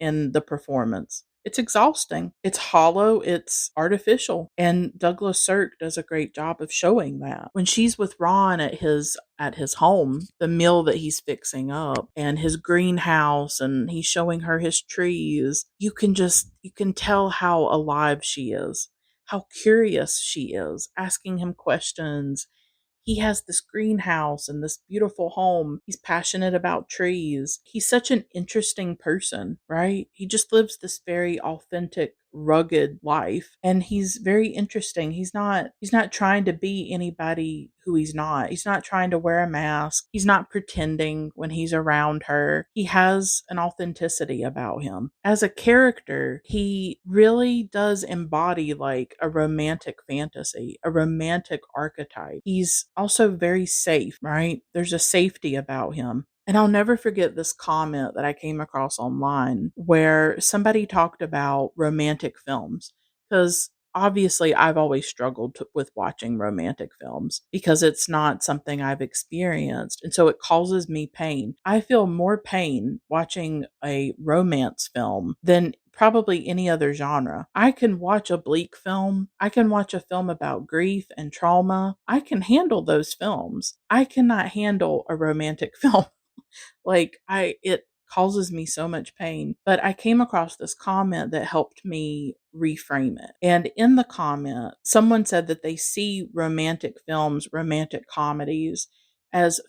in the performance. It's exhausting. It's hollow. It's artificial. And Douglas Sirk does a great job of showing that. When she's with Ron at his home, the meal that he's fixing up and his greenhouse, and he's showing her his trees, you can tell how alive she is, how curious she is, asking him questions. He has this greenhouse and this beautiful home. He's passionate about trees. He's such an interesting person, right? He just lives this very authentic, rugged life, and he's very interesting. He's not trying to be anybody who he's not. He's not trying to wear a mask. He's not pretending when he's around her. He has an authenticity about him. As a character, he really does embody like a romantic fantasy, a romantic archetype. He's also very safe, right? There's a safety about him. And I'll never forget this comment that I came across online where somebody talked about romantic films. Because obviously I've always struggled with watching romantic films because it's not something I've experienced. And so it causes me pain. I feel more pain watching a romance film than probably any other genre. I can watch a bleak film. I can watch a film about grief and trauma. I can handle those films. I cannot handle a romantic film. It causes me so much pain. But I came across this comment that helped me reframe it. And in the comment, someone said that they see romantic films, romantic comedies as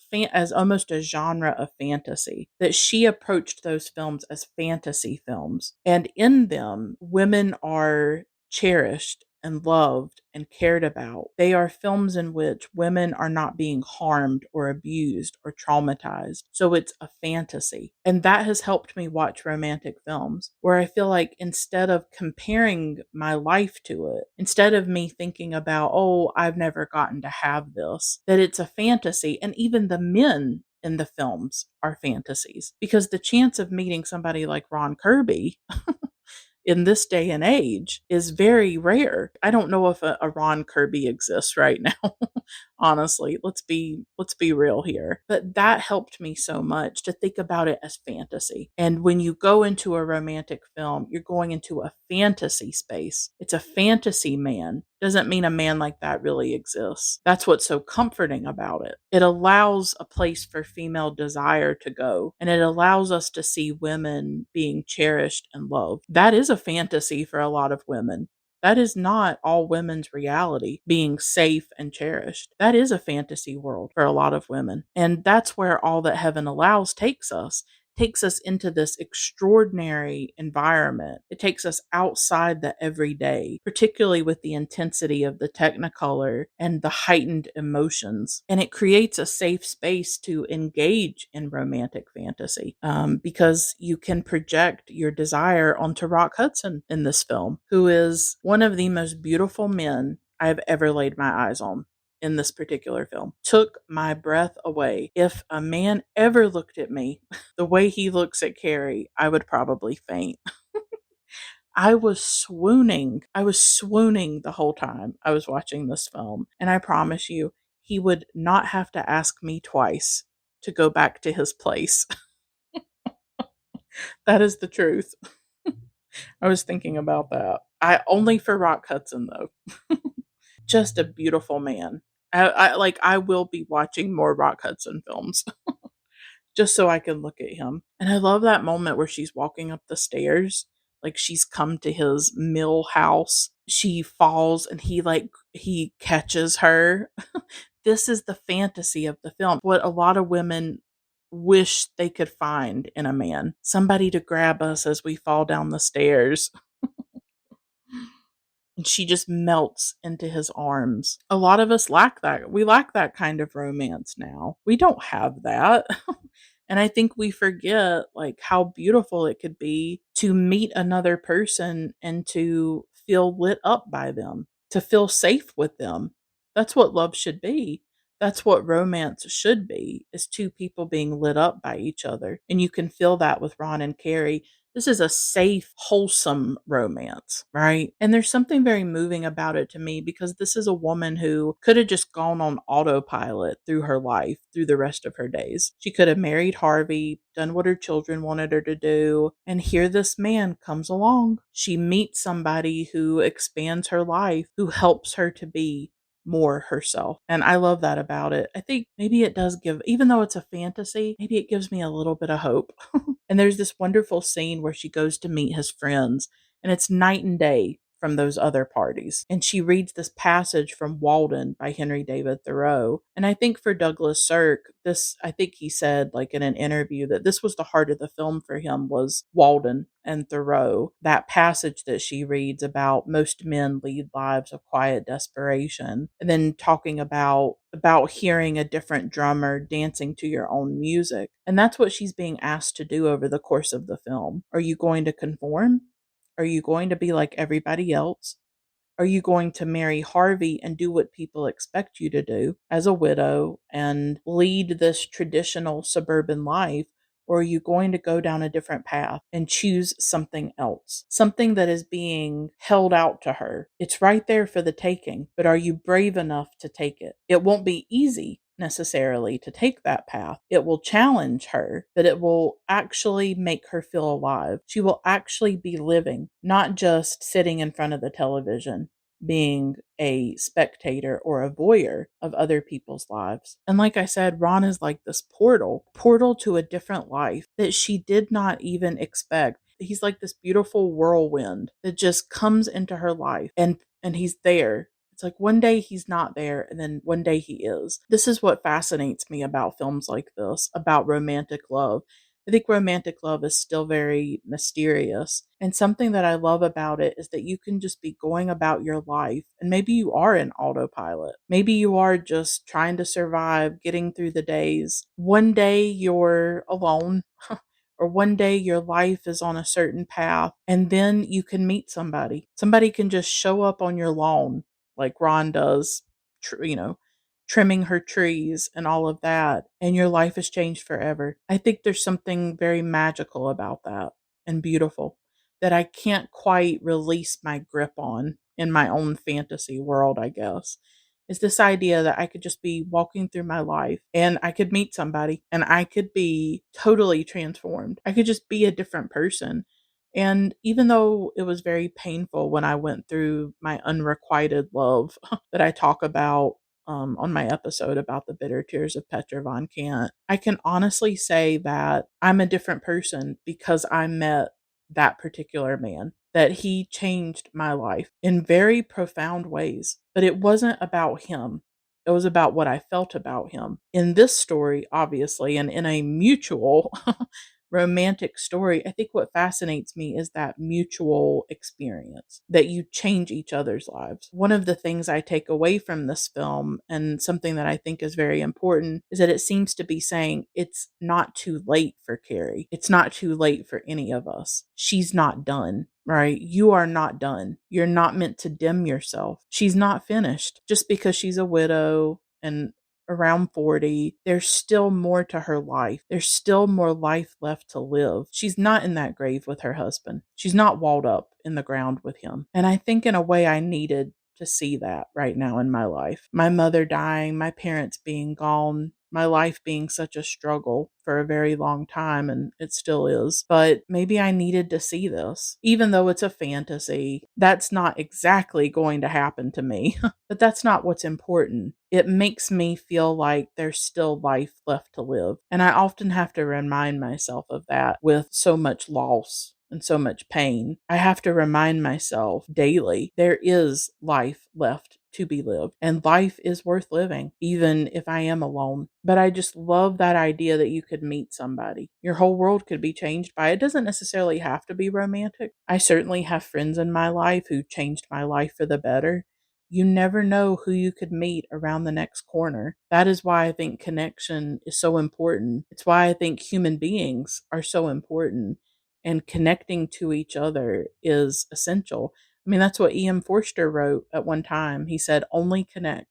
almost a genre of fantasy, that she approached those films as fantasy films. And in them, women are cherished and loved and cared about. They are films in which women are not being harmed or abused or traumatized. So it's a fantasy. And that has helped me watch romantic films where I feel like instead of comparing my life to it, instead of me thinking about, oh, I've never gotten to have this, that it's a fantasy. And even the men in the films are fantasies, because the chance of meeting somebody like Ron Kirby in this day and age is very rare. I don't know if a Ron Kirby exists right now. Honestly, let's be real here. But that helped me so much to think about it as fantasy. And when you go into a romantic film, you're going into a fantasy space. It's a fantasy man. Doesn't mean a man like that really exists. That's what's so comforting about it. It allows a place for female desire to go, and it allows us to see women being cherished and loved. That is a fantasy for a lot of women. That is not all women's reality, being safe and cherished. That is a fantasy world for a lot of women. And that's where All That Heaven Allows takes us into this extraordinary environment. It takes us outside the everyday, particularly with the intensity of the technicolor and the heightened emotions. And it creates a safe space to engage in romantic fantasy, because you can project your desire onto Rock Hudson in this film, who is one of the most beautiful men I've ever laid my eyes on. In this particular film, took my breath away. If a man ever looked at me the way he looks at Cary, I would probably faint. I was swooning. I was swooning the whole time I was watching this film. And I promise you, he would not have to ask me twice to go back to his place. That is the truth. I was thinking about that. I only for Rock Hudson though. Just a beautiful man. I will be watching more Rock Hudson films just so I can look at him. And I love that moment where she's walking up the stairs, like she's come to his mill house. She falls and he catches her. This is the fantasy of the film. What a lot of women wish they could find in a man. Somebody to grab us as we fall down the stairs. And she just melts into his arms. A lot of us lack that. We lack that kind of romance now. We don't have that. And I think we forget like how beautiful it could be to meet another person and to feel lit up by them, to feel safe with them. That's what love should be. That's what romance should be, is two people being lit up by each other. And you can feel that with Ron and Cary. This is a safe, wholesome romance, right? And there's something very moving about it to me, because this is a woman who could have just gone on autopilot through her life, through the rest of her days. She could have married Harvey, done what her children wanted her to do, and here this man comes along. She meets somebody who expands her life, who helps her to be more herself. And I love that about it. I think maybe it does give, even though it's a fantasy, maybe it gives me a little bit of hope. And there's this wonderful scene where she goes to meet his friends, and it's night and day from those other parties. And she reads this passage from Walden by Henry David Thoreau. And I think for Douglas Sirk, I think he said like in an interview that this was the heart of the film for him, was Walden and Thoreau. That passage that she reads about most men lead lives of quiet desperation. And then talking about hearing a different drummer dancing to your own music. And that's what she's being asked to do over the course of the film. Are you going to conform? Are you going to be like everybody else? Are you going to marry Harvey and do what people expect you to do as a widow and lead this traditional suburban life? Or are you going to go down a different path and choose something else? Something that is being held out to her. It's right there for the taking, but are you brave enough to take it? It won't be easy necessarily to take that path. It will challenge her, but it will actually make her feel alive. She will actually be living, not just sitting in front of the television, being a spectator or a voyeur of other people's lives. And like I said, Ron is like this portal to a different life that she did not even expect. He's like this beautiful whirlwind that just comes into her life and he's there. It's like one day he's not there and then one day he is. This is what fascinates me about films like this, about romantic love. I think romantic love is still very mysterious. And something that I love about it is that you can just be going about your life. And maybe you are in autopilot. Maybe you are just trying to survive, getting through the days. One day you're alone. Or one day your life is on a certain path, and then you can meet somebody. Somebody can just show up on your lawn, like Ron does, trimming her trees and all of that, and your life has changed forever. I think there's something very magical about that and beautiful that I can't quite release my grip on in my own fantasy world, I guess. Is this idea that I could just be walking through my life and I could meet somebody and I could be totally transformed. I could just be a different person. And even though it was very painful when I went through my unrequited love that I talk about on my episode about the bitter tears of Petra von Kant, I can honestly say that I'm a different person because I met that particular man, that he changed my life in very profound ways. But it wasn't about him. It was about what I felt about him. In this story, obviously, and in a mutual romantic story, I think what fascinates me is that mutual experience, that you change each other's lives. One of the things I take away from this film, and something that I think is very important, is that it seems to be saying it's not too late for Cary. It's not too late for any of us. She's not done. Right? You are not done. You're not meant to dim yourself. She's not finished. Just because she's a widow and around 40, there's still more to her life. There's still more life left to live. She's not in that grave with her husband. She's not walled up in the ground with him. And I think in a way I needed to see that right now in my life. My mother dying, my parents being gone, my life being such a struggle for a very long time, and it still is. But maybe I needed to see this. Even though it's a fantasy, that's not exactly going to happen to me. But that's not what's important. It makes me feel like there's still life left to live. And I often have to remind myself of that with so much loss and so much pain. I have to remind myself daily there is life left to be lived, and life is worth living, even if I am alone. But I just love that idea that you could meet somebody. Your whole world could be changed by it. It doesn't necessarily have to be romantic. I certainly have friends in my life who changed my life for the better. You never know who you could meet around the next corner. That is why I think connection is so important. It's why I think human beings are so important, and connecting to each other is essential. I mean, that's what E.M. Forster wrote at one time. He said, only connect.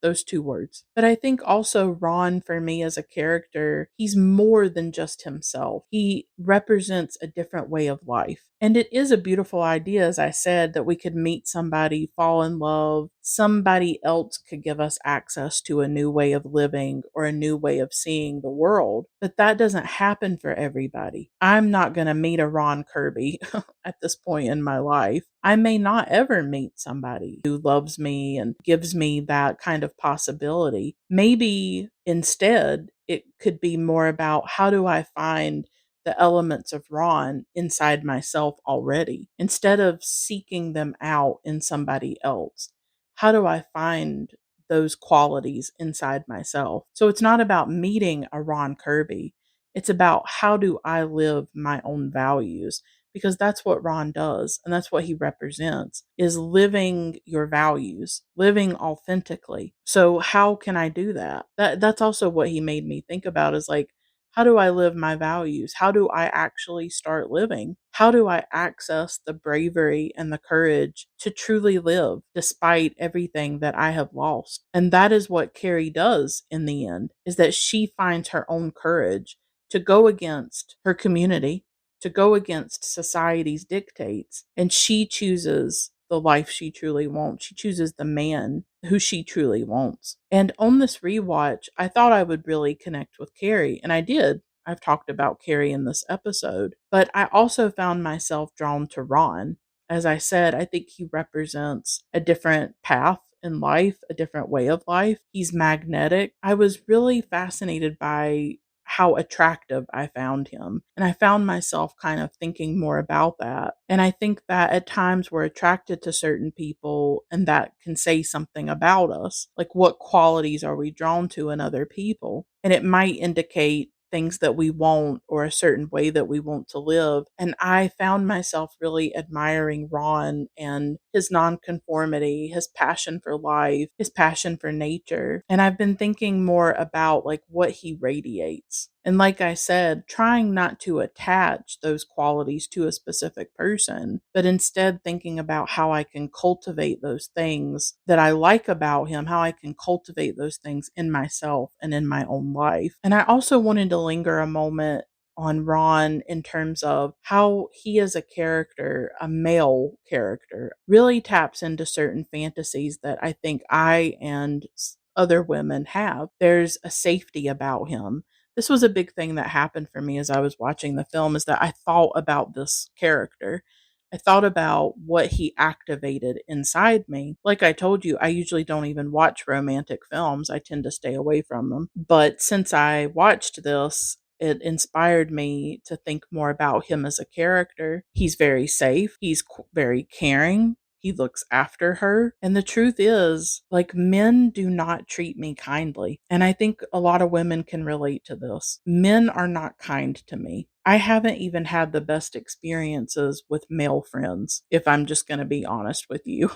Those two words. But I think also Ron, for me as a character, he's more than just himself. He represents a different way of life. And it is a beautiful idea, as I said, that we could meet somebody, fall in love. Somebody else could give us access to a new way of living or a new way of seeing the world. But that doesn't happen for everybody. I'm not going to meet a Ron Kirby at this point in my life. I may not ever meet somebody who loves me and gives me that kind of possibility. Maybe instead, it could be more about how do I find the elements of Ron inside myself already, instead of seeking them out in somebody else. How do I find those qualities inside myself? So it's not about meeting a Ron Kirby. It's about how do I live my own values, because that's what Ron does and that's what he represents, is living your values, living authentically. So how can I do that? That's also what he made me think about, is like, how do I live my values? How do I actually start living? How do I access the bravery and the courage to truly live despite everything that I have lost? And that is what Cary does in the end, is that she finds her own courage to go against her community, to go against society's dictates, and she chooses the life she truly wants. She chooses the man who she truly wants. And on this rewatch, I thought I would really connect with Cary, and I did. I've talked about Cary in this episode, but I also found myself drawn to Ron. As I said, I think he represents a different path in life, a different way of life. He's magnetic. I was really fascinated by how attractive I found him. And I found myself kind of thinking more about that. And I think that at times we're attracted to certain people, and that can say something about us. Like, what qualities are we drawn to in other people? And it might indicate things that we want or a certain way that we want to live. And I found myself really admiring Ron and his nonconformity, his passion for life, his passion for nature. And I've been thinking more about like what he radiates. And like I said, trying not to attach those qualities to a specific person, but instead thinking about how I can cultivate those things that I like about him, how I can cultivate those things in myself and in my own life. And I also wanted to linger a moment on Ron in terms of how he as a character, a male character, really taps into certain fantasies that I think I and other women have. There's a safety about him. This was a big thing that happened for me as I was watching the film, is that I thought about this character. I thought about what he activated inside me. Like I told you, I usually don't even watch romantic films. I tend to stay away from them. But since I watched this, it inspired me to think more about him as a character. He's very safe. He's very caring. He looks after her. And the truth is, like, men do not treat me kindly. And I think a lot of women can relate to this. Men are not kind to me. I haven't even had the best experiences with male friends, if I'm just going to be honest with you.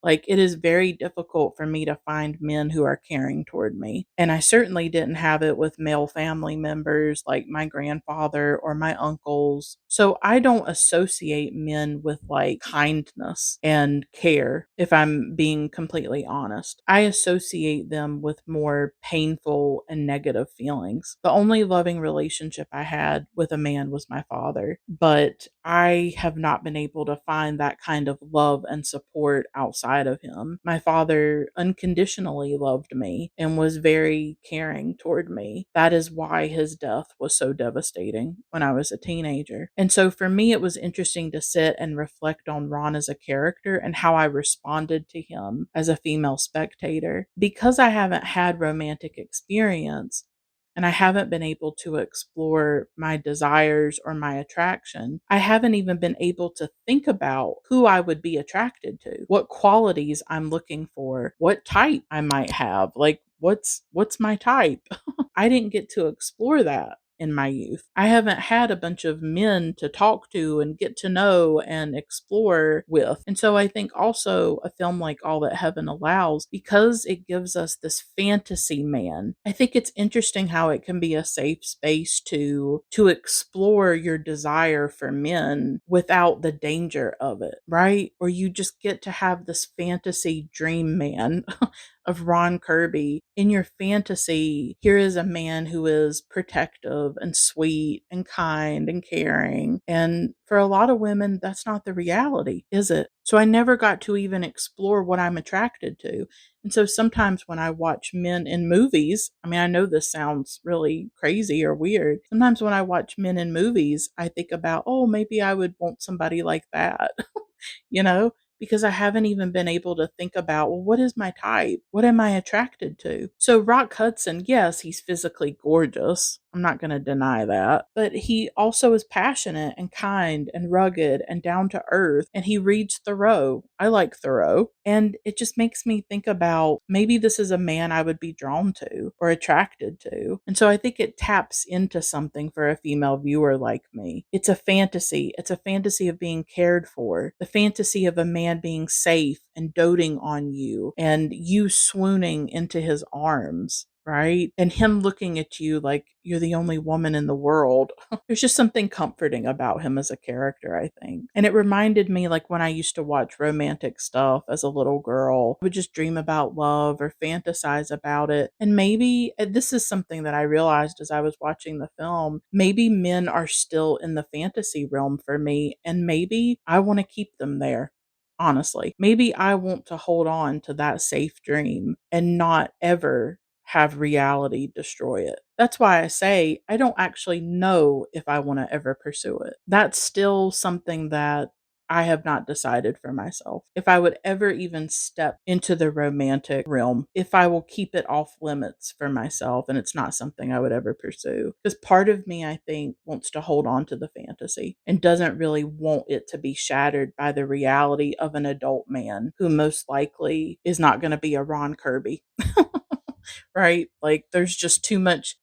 Like, it is very difficult for me to find men who are caring toward me. And I certainly didn't have it with male family members like my grandfather or my uncles. So I don't associate men with like kindness and care, if I'm being completely honest. I associate them with more painful and negative feelings. The only loving relationship I had with a man was my father, but I have not been able to find that kind of love and support outside of him. My father unconditionally loved me and was very caring toward me. That is why his death was so devastating when I was a teenager. And so for me, it was interesting to sit and reflect on Ron as a character and how I responded to him as a female spectator. Because I haven't had romantic experience, and I haven't been able to explore my desires or my attraction, I haven't even been able to think about who I would be attracted to, what qualities I'm looking for, what type I might have, like what's my type? I didn't get to explore that in my youth. I haven't had a bunch of men to talk to and get to know and explore with. And so I think also a film like All That Heaven Allows, because it gives us this fantasy man, I think it's interesting how it can be a safe space to explore your desire for men without the danger of it, right? Or you just get to have this fantasy dream man of Ron Kirby. In your fantasy, here is a man who is protective and sweet and kind and caring. And for a lot of women, that's not the reality, is it? So I never got to even explore what I'm attracted to. And so sometimes when I watch men in movies, I mean, I know this sounds really crazy or weird. Sometimes when I watch men in movies, I think about, oh, maybe I would want somebody like that, you know? Because I haven't even been able to think about, well, what is my type? What am I attracted to? So Rock Hudson, yes, he's physically gorgeous. I'm not going to deny that. But he also is passionate and kind and rugged and down to earth. And he reads Thoreau. I like Thoreau. And it just makes me think about maybe this is a man I would be drawn to or attracted to. And so I think it taps into something for a female viewer like me. It's a fantasy. It's a fantasy of being cared for. The fantasy of a man being safe and doting on you and you swooning into his arms. right? And him looking at you like you're the only woman in the world. There's just something comforting about him as a character, I think. And it reminded me, like, when I used to watch romantic stuff as a little girl, I would just dream about love or fantasize about it. And maybe this is something that I realized as I was watching the film. Maybe men are still in the fantasy realm for me, and maybe I want to keep them there. Honestly, maybe I want to hold on to that safe dream and not ever have reality destroy it. That's why I say I don't actually know if I want to ever pursue it. That's still something that I have not decided for myself. If I would ever even step into the romantic realm, if I will keep it off limits for myself, and it's not something I would ever pursue. Because part of me, I think, wants to hold on to the fantasy and doesn't really want it to be shattered by the reality of an adult man who most likely is not going to be a Ron Kirby. Right? Like there's too much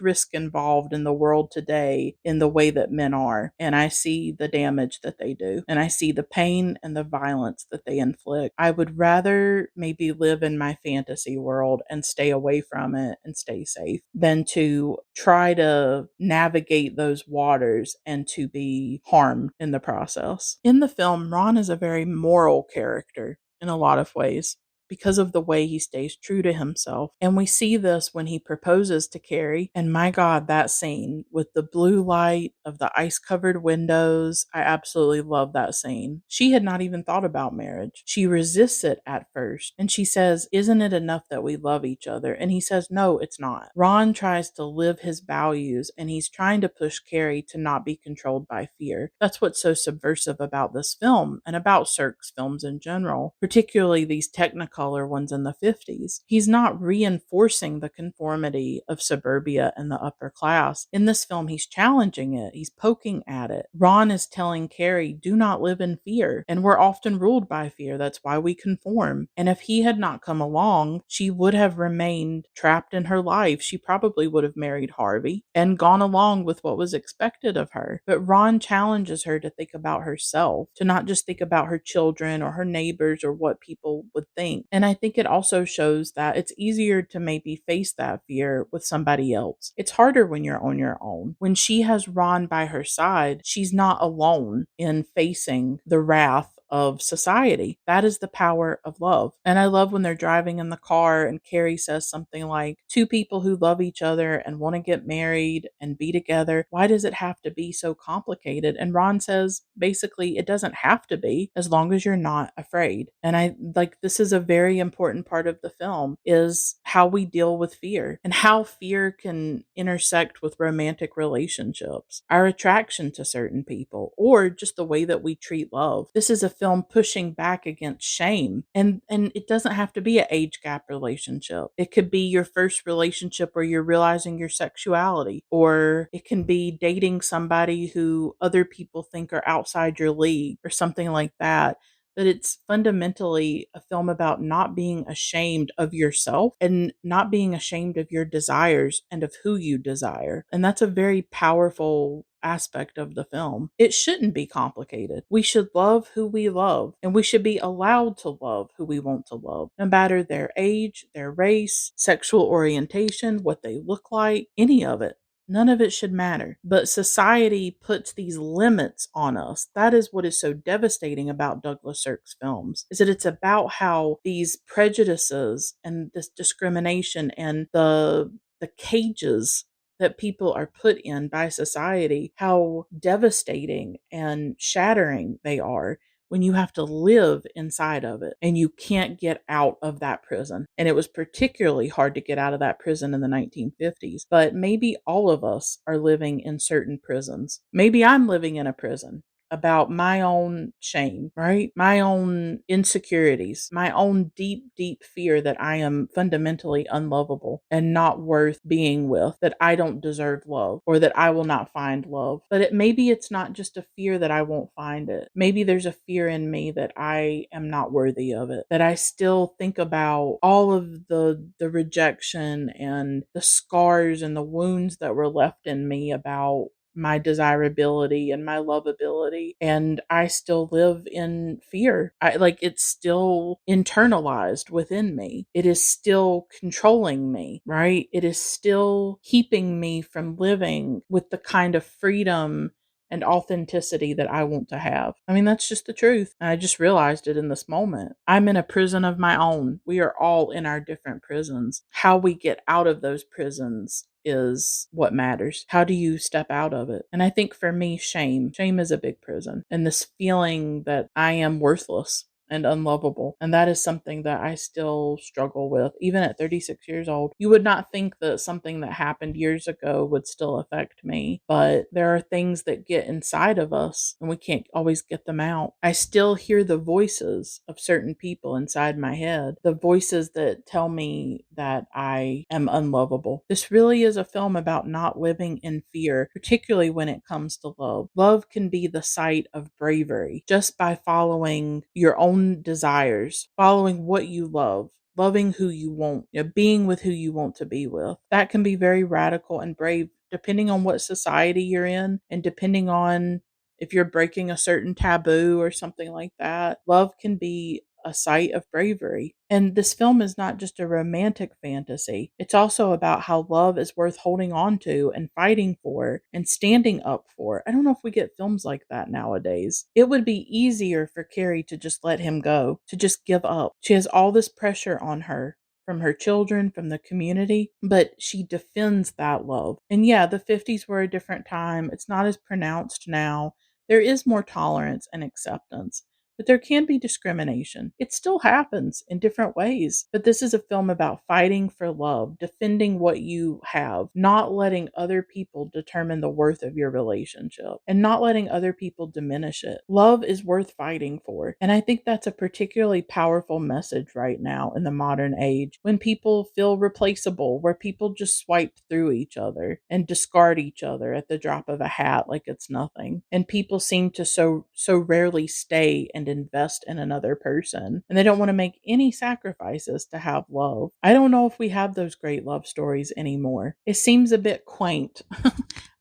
risk involved in the world today in the way that men are. And I see the damage that they do. And I see the pain and the violence that they inflict. I would rather maybe live in my fantasy world and stay away from it and stay safe than to try to navigate those waters and to be harmed in the process. In the film, Ron is a very moral character in a lot of ways, because of the way he stays true to himself. And we see this when he proposes to Cary. And my God, that scene with the blue light of the ice covered windows, I absolutely love that scene. She had not even thought about marriage. She resists it at first. And she says, "Isn't it enough that we love each other?" And he says, "No, it's not." Ron tries to live his values, and he's trying to push Cary to not be controlled by fear. That's what's so subversive about this film and about Sirk's films in general, particularly these Technicolor ones in the 50s. He's not reinforcing the conformity of suburbia and the upper class. In this film, he's challenging it. He's poking at it. Ron is telling Cary, do not live in fear. And we're often ruled by fear. That's why we conform. And if he had not come along, she would have remained trapped in her life. She probably would have married Harvey and gone along with what was expected of her. But Ron challenges her to think about herself, to not just think about her children or her neighbors or what people would think. And I think it also shows that it's easier to maybe face that fear with somebody else. It's harder when you're on your own. When she has Ron by her side, she's not alone in facing the wrath of society. That is the power of love. And I love when they're driving in the car and Cary says something like, two people who love each other and want to get married and be together, why does it have to be so complicated? And Ron says, basically, it doesn't have to be as long as you're not afraid. And I like, this is a very important part of the film, is how we deal with fear and how fear can intersect with romantic relationships, our attraction to certain people, or just the way that we treat love. This is a film pushing back against shame. And it doesn't have to be an age gap relationship. It could be your first relationship where you're realizing your sexuality, or it can be dating somebody who other people think are outside your league or something like that. But it's fundamentally a film about not being ashamed of yourself and not being ashamed of your desires and of who you desire. And that's a very powerful aspect of the film. It shouldn't be complicated. We should love who we love, and we should be allowed to love who we want to love, no matter their age, their race, sexual orientation, what they look like, any of it. None of it should matter. But society puts these limits on us. That is what is so devastating about Douglas Sirk's films, is that it's about how these prejudices and this discrimination and the cages that people are put in by society, how devastating and shattering they are when you have to live inside of it and you can't get out of that prison. And it was particularly hard to get out of that prison in the 1950s. But maybe all of us are living in certain prisons. Maybe I'm living in a prison about my own shame, right? My own insecurities, my own deep, deep fear that I am fundamentally unlovable and not worth being with, that I don't deserve love or that I will not find love. But maybe it's not just a fear that I won't find it. Maybe there's a fear in me that I am not worthy of it, that I still think about all of the rejection and the scars and the wounds that were left in me about my desirability and my lovability, and I still live in fear. It's still internalized within me. It is still controlling me, right? It is still keeping me from living with the kind of freedom and authenticity that I want to have. I mean, that's just the truth. I just realized it in this moment. I'm in a prison of my own. We are all in our different prisons. How we get out of those prisons is what matters. How do you step out of it? And I think for me, shame. Shame is a big prison. And this feeling that I am worthless and unlovable. And that is something that I still struggle with, even at 36 years old. You would not think that something that happened years ago would still affect me, but there are things that get inside of us and we can't always get them out. I still hear the voices of certain people inside my head, the voices that tell me that I am unlovable. This really is a film about not living in fear, particularly when it comes to love. Love can be the site of bravery just by following your own desires, following what you love, loving who you want, being with who you want to be with. That can be very radical and brave depending on what society you're in and depending on if you're breaking a certain taboo or something like that. Love can be a site of bravery. And this film is not just a romantic fantasy. It's also about how love is worth holding on to and fighting for and standing up for. I don't know if we get films like that nowadays. It would be easier for Cary to just let him go, to just give up. She has all this pressure on her from her children, from the community, but she defends that love. And yeah, the 50s were a different time. It's not as pronounced now. There is more tolerance and acceptance. But there can be discrimination. It still happens in different ways. But this is a film about fighting for love, defending what you have, not letting other people determine the worth of your relationship, and not letting other people diminish it. Love is worth fighting for. And I think that's a particularly powerful message right now in the modern age when people feel replaceable, where people just swipe through each other and discard each other at the drop of a hat like it's nothing. And people seem to so rarely stay and invest in another person, and they don't want to make any sacrifices to have love. I don't know if we have those great love stories anymore. It seems a bit quaint.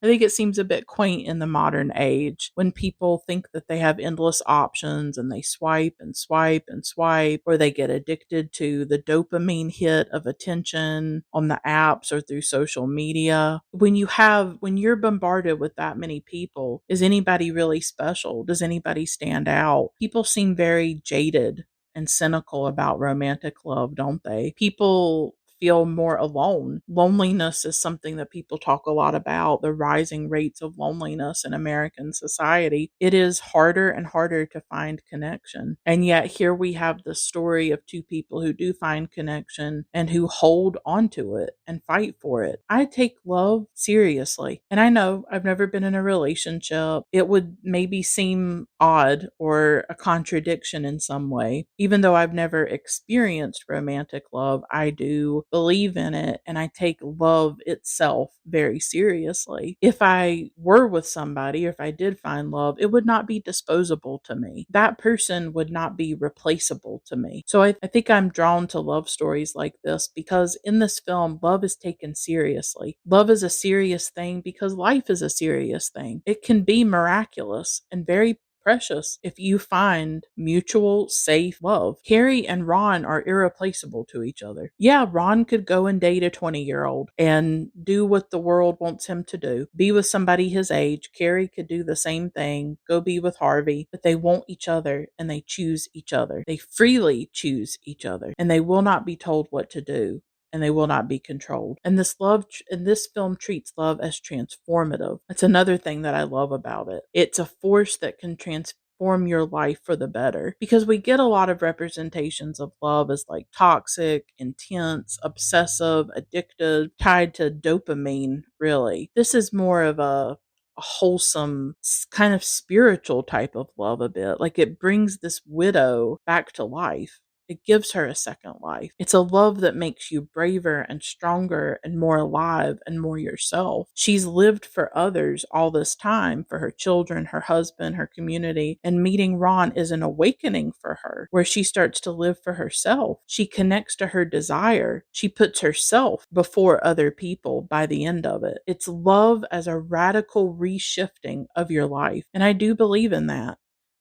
I think it seems a bit quaint in the modern age when people think that they have endless options and they swipe and swipe and swipe, or they get addicted to the dopamine hit of attention on the apps or through social media. When you're bombarded with that many people, is anybody really special? Does anybody stand out? People seem very jaded and cynical about romantic love, don't they? People feel more alone. Loneliness is something that people talk a lot about, the rising rates of loneliness in American society. It is harder and harder to find connection. And yet here we have the story of two people who do find connection and who hold onto it and fight for it. I take love seriously. And I know I've never been in a relationship. It would maybe seem odd or a contradiction in some way. Even though I've never experienced romantic love, I do believe in it, and I take love itself very seriously. If I were with somebody, or if I did find love, it would not be disposable to me. That person would not be replaceable to me. So I think I'm drawn to love stories like this because in this film, love is taken seriously. Love is a serious thing because life is a serious thing. It can be miraculous and very precious if you find mutual, safe love. Cary and Ron are irreplaceable to each other. Yeah, Ron could go and date a 20-year-old and do what the world wants him to do. Be with somebody his age. Cary could do the same thing. Go be with Harvey. But they want each other and they choose each other. They freely choose each other and they will not be told what to do. And they will not be controlled. And this film treats love as transformative. That's another thing that I love about it. It's a force that can transform your life for the better, because we get a lot of representations of love as like toxic, intense, obsessive, addictive, tied to dopamine, really. This is more of a wholesome kind of spiritual type of love a bit. Like it brings this widow back to life. It gives her a second life. It's a love that makes you braver and stronger and more alive and more yourself. She's lived for others all this time, for her children, her husband, her community, and meeting Ron is an awakening for her where she starts to live for herself. She connects to her desire. She puts herself before other people by the end of it. It's love as a radical reshifting of your life. And I do believe in that.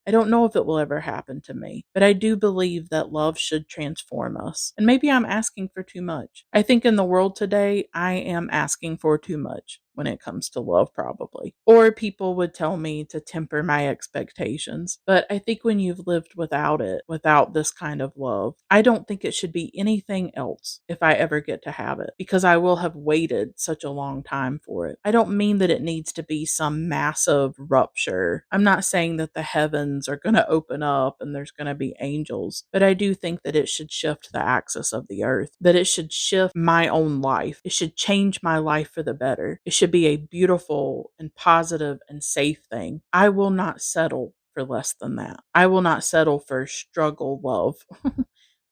I don't know if it will ever happen to me, but I do believe that love should transform us. And maybe I'm asking for too much. I think in the world today, I am asking for too much when it comes to love, probably. Or people would tell me to temper my expectations. But I think when you've lived without it, without this kind of love, I don't think it should be anything else if I ever get to have it, because I will have waited such a long time for it. I don't mean that it needs to be some massive rupture. I'm not saying that the heavens are going to open up and there's going to be angels, but I do think that it should shift the axis of the earth, that it should shift my own life. It should change my life for the better. It should be a beautiful and positive and safe thing. I will not settle for less than that. I will not settle for struggle love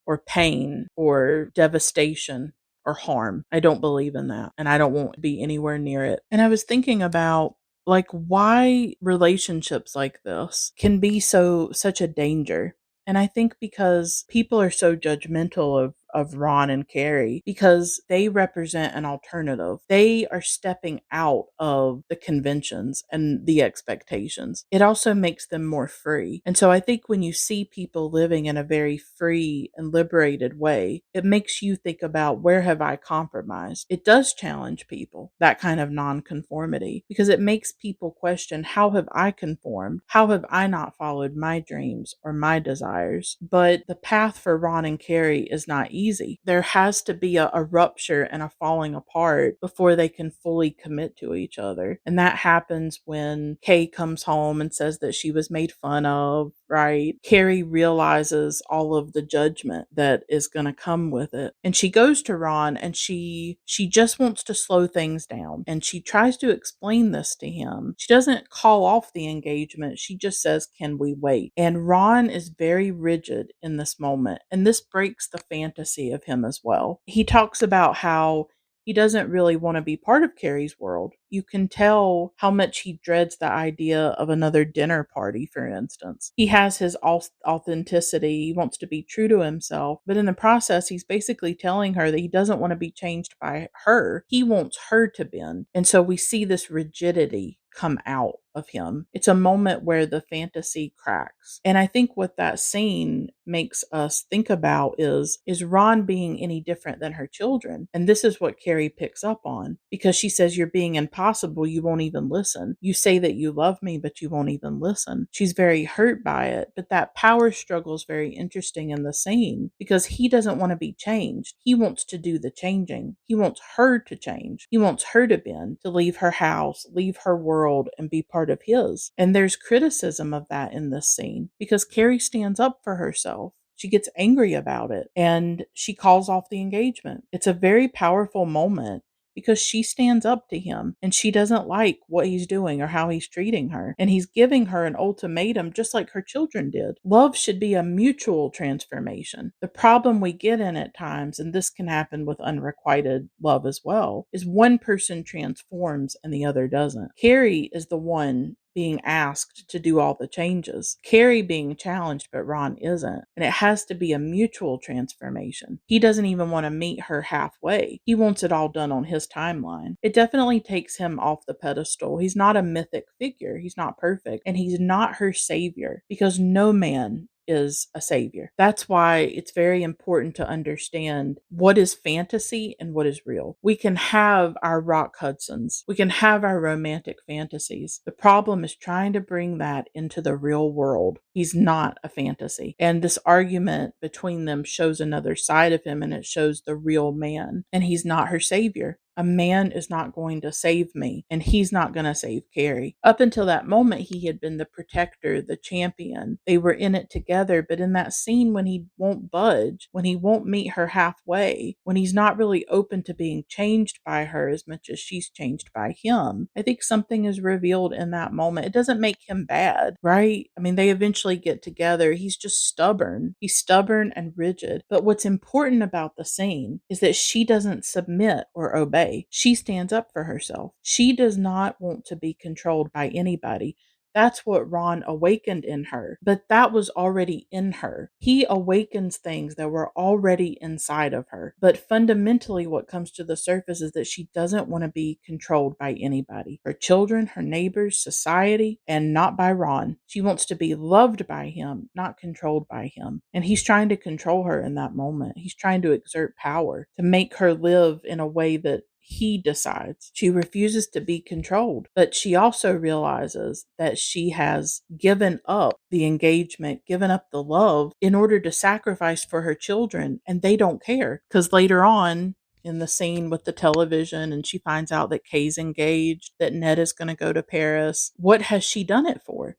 or pain or devastation or harm. I don't believe in that, and I don't want to be anywhere near it. And I was thinking about why relationships like this can be such a danger. And I think because people are so judgmental of Ron and Cary, because they represent an alternative. They are stepping out of the conventions and the expectations. It also makes them more free. And so I think when you see people living in a very free and liberated way, it makes you think about, where have I compromised? It does challenge people, that kind of nonconformity, because it makes people question, how have I conformed? How have I not followed my dreams or my desires? But the path for Ron and Cary is not easy. There has to be a rupture and a falling apart before they can fully commit to each other. And that happens when Kay comes home and says that she was made fun of, right? Cary realizes all of the judgment that is going to come with it. And she goes to Ron and she just wants to slow things down. And she tries to explain this to him. She doesn't call off the engagement. She just says, can we wait? And Ron is very rigid in this moment. And this breaks the fantasy of him as well. He talks about how he doesn't really want to be part of Cary's world. You can tell how much he dreads the idea of another dinner party, for instance. He has his authenticity. He wants to be true to himself. But in the process, he's basically telling her that he doesn't want to be changed by her. He wants her to bend. And so we see this rigidity come out of him. It's a moment where the fantasy cracks. And I think what that scene makes us think about is Ron being any different than her children? And this is what Cary picks up on, because she says, you're being impossible. You won't even listen. You say that you love me, but you won't even listen. She's very hurt by it. But that power struggle is very interesting in the scene, because he doesn't want to be changed. He wants to do the changing. He wants her to change. He wants her to bend, to leave her house, leave her world, and be part of his. And there's criticism of that in this scene, because Cary stands up for herself. She gets angry about it and she calls off the engagement. It's a very powerful moment, because she stands up to him and she doesn't like what he's doing or how he's treating her. And he's giving her an ultimatum, just like her children did. Love should be a mutual transformation. The problem we get in at times, and this can happen with unrequited love as well, is one person transforms and the other doesn't. Cary is the one being asked to do all the changes. Cary being challenged, but Ron isn't. And it has to be a mutual transformation. He doesn't even want to meet her halfway. He wants it all done on his timeline. It definitely takes him off the pedestal. He's not a mythic figure. He's not perfect. And he's not her savior, because no man is a savior. That's why it's very important to understand what is fantasy and what is real. We can have our Rock Hudsons. We can have our romantic fantasies. The problem is trying to bring that into the real world. He's not a fantasy. And this argument between them shows another side of him, and it shows the real man. And he's not her savior. A man is not going to save me, and he's not going to save Cary. Up until that moment, he had been the protector, the champion. They were in it together, but in that scene when he won't budge, when he won't meet her halfway, when he's not really open to being changed by her as much as she's changed by him, I think something is revealed in that moment. It doesn't make him bad, right? I mean, they eventually get together. He's just stubborn. He's stubborn and rigid. But what's important about the scene is that she doesn't submit or obey. She stands up for herself. She does not want to be controlled by anybody. That's what Ron awakened in her, but that was already in her. He awakens things that were already inside of her. But fundamentally, what comes to the surface is that she doesn't want to be controlled by anybody. Her children, her neighbors, society, and not by Ron. She wants to be loved by him, not controlled by him. And he's trying to control her in that moment. He's trying to exert power to make her live in a way that he decides. She refuses to be controlled, but she also realizes that she has given up the engagement, given up the love in order to sacrifice for her children, and they don't care. Because later on, in the scene with the television, and she finds out that Kay's engaged, that Ned is going to go to Paris, what has she done it for?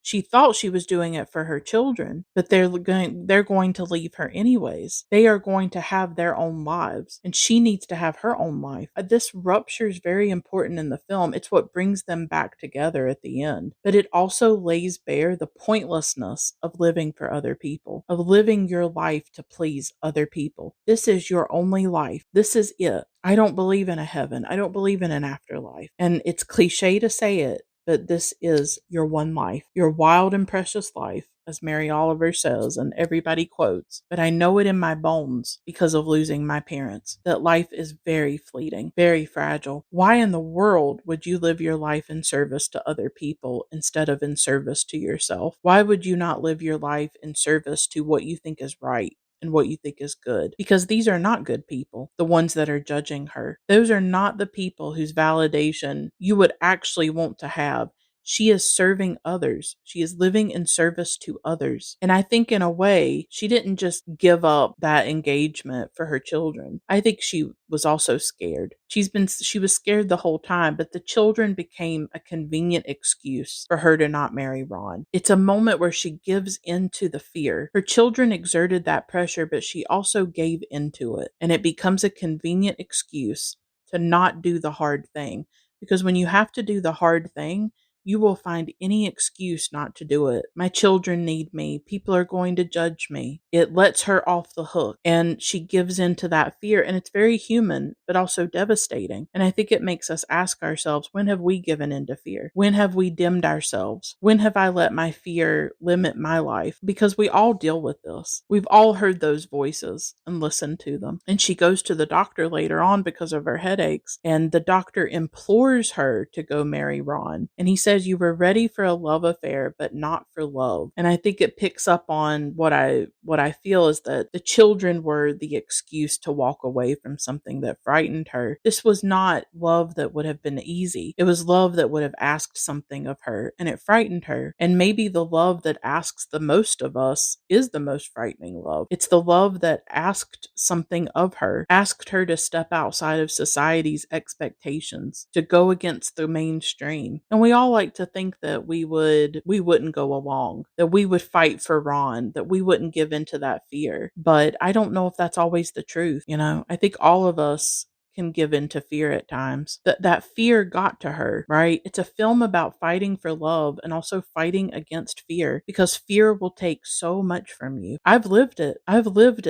She thought she was doing it for her children, but they're going to leave her anyways. They are going to have their own lives, and she needs to have her own life. This rupture is very important in the film. It's what brings them back together at the end. But it also lays bare the pointlessness of living for other people, of living your life to please other people. This is your only life. This is it. I don't believe in a heaven. I don't believe in an afterlife. And it's cliche to say it, but this is your one life, your wild and precious life, as Mary Oliver says, and everybody quotes. But I know it in my bones because of losing my parents, that life is very fleeting, very fragile. Why in the world would you live your life in service to other people instead of in service to yourself? Why would you not live your life in service to what you think is right and what you think is good? Because these are not good people, the ones that are judging her. Those are not the people whose validation you would actually want to have. She is serving others. She is living in service to others. And I think in a way, she didn't just give up that engagement for her children. I think she was also scared. She was scared the whole time, but the children became a convenient excuse for her to not marry Ron. It's a moment where she gives into the fear. Her children exerted that pressure, but she also gave into it. And it becomes a convenient excuse to not do the hard thing. Because when you have to do the hard thing, you will find any excuse not to do it. My children need me. People are going to judge me. It lets her off the hook, and she gives in to that fear, and it's very human, but also devastating. And I think it makes us ask ourselves, when have we given in to fear? When have we dimmed ourselves? When have I let my fear limit my life? Because we all deal with this. We've all heard those voices and listened to them. And she goes to the doctor later on because of her headaches, and the doctor implores her to go marry Ron. And he says, you were ready for a love affair, but not for love. And I think it picks up on what I feel is that the children were the excuse to walk away from something that frightened her. This was not love that would have been easy. It was love that would have asked something of her, and it frightened her. And maybe the love that asks the most of us is the most frightening love. It's the love that asked something of her, asked her to step outside of society's expectations, to go against the mainstream. And we all like to think that we wouldn't go along, that we would fight for Ron, that we wouldn't give into that fear. But I don't know if that's always the truth. I think all of us can give in to fear at times. That fear got to her, right? It's a film about fighting for love and also fighting against fear, because fear will take so much from you. I've lived it. I've lived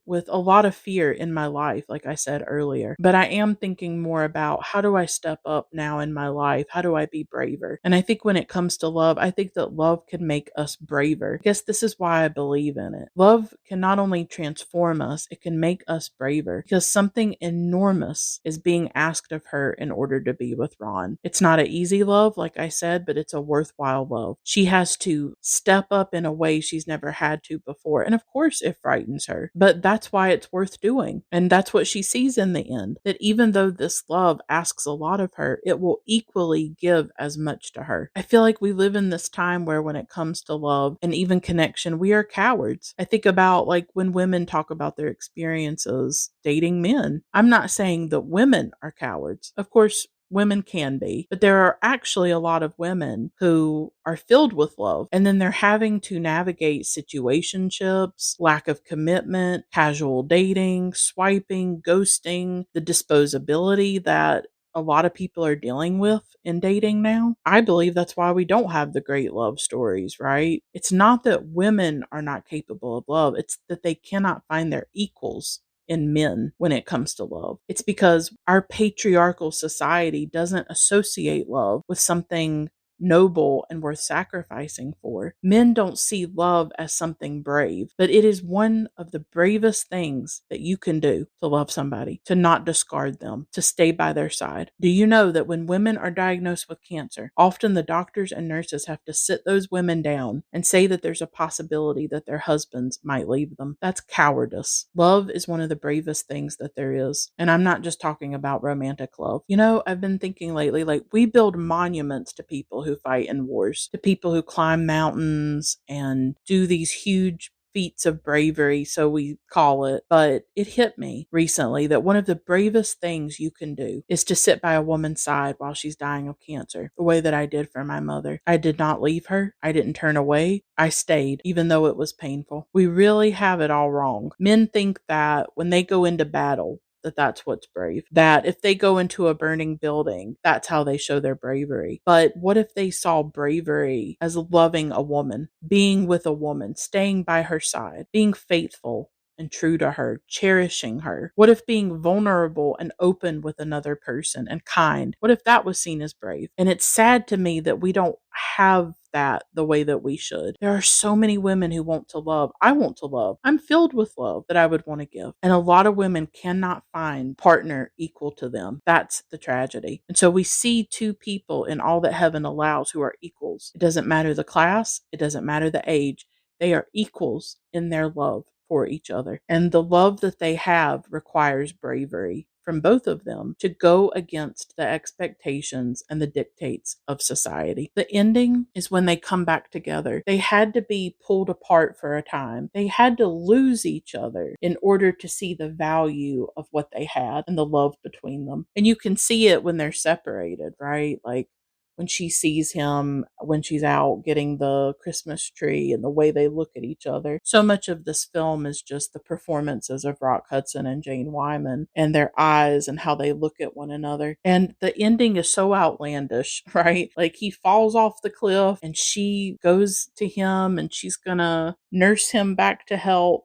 with a lot of fear in my life, like I said earlier. But I am thinking more about, how do I step up now in my life? How do I be braver? And I think when it comes to love, I think that love can make us braver. I guess this is why I believe in it. Love can not only transform us, it can make us braver, because something enormous is being asked of her in order to be with Ron. It's not an easy love, like I said, but it's a worthwhile love. She has to step up in a way she's never had to before. And of course, it frightens frightens her. But that's why it's worth doing. And that's what she sees in the end, that even though this love asks a lot of her, it will equally give as much to her. I feel like we live in this time where when it comes to love and even connection, we are cowards. I think about like when women talk about their experiences dating men. I'm not saying that women are cowards. Of course, women can be, but there are actually a lot of women who are filled with love and then they're having to navigate situationships, lack of commitment, casual dating, swiping, ghosting, the disposability that a lot of people are dealing with in dating now. I believe that's why we don't have the great love stories, right? It's not that women are not capable of love, it's that they cannot find their equals in men when it comes to love. It's because our patriarchal society doesn't associate love with something noble and worth sacrificing for. Men don't see love as something brave, but it is one of the bravest things that you can do to love somebody, to not discard them, to stay by their side. Do you know that when women are diagnosed with cancer, often the doctors and nurses have to sit those women down and say that there's a possibility that their husbands might leave them? That's cowardice. Love is one of the bravest things that there is. And I'm not just talking about romantic love. You know, I've been thinking lately, like we build monuments to people who fight in wars, to people who climb mountains and do these huge feats of bravery, so we call it. But it hit me recently that one of the bravest things you can do is to sit by a woman's side while she's dying of cancer, the way that I did for my mother. I did not leave her. I didn't turn away. I stayed, even though it was painful. We really have it all wrong. Men think that when they go into battle, that's what's brave. That if they go into a burning building, that's how they show their bravery. But what if they saw bravery as loving a woman, being with a woman, staying by her side, being faithful and true to her, cherishing her? What if being vulnerable and open with another person and kind, what if that was seen as brave? And it's sad to me that we don't have that the way that we should. There are so many women who want to love. I want to love. I'm filled with love that I would want to give. And a lot of women cannot find partner equal to them. That's the tragedy. And so we see two people in all that heaven allows who are equals. It doesn't matter the class. It doesn't matter the age. They are equals in their love for each other. And the love that they have requires bravery from both of them to go against the expectations and the dictates of society. The ending is when they come back together. They had to be pulled apart for a time. They had to lose each other in order to see the value of what they had and the love between them. And you can see it when they're separated, right? Like when she sees him, when she's out getting the Christmas tree and the way they look at each other. So much of this film is just the performances of Rock Hudson and Jane Wyman and their eyes and how they look at one another. And the ending is so outlandish, right? Like he falls off the cliff and she goes to him and she's gonna nurse him back to health.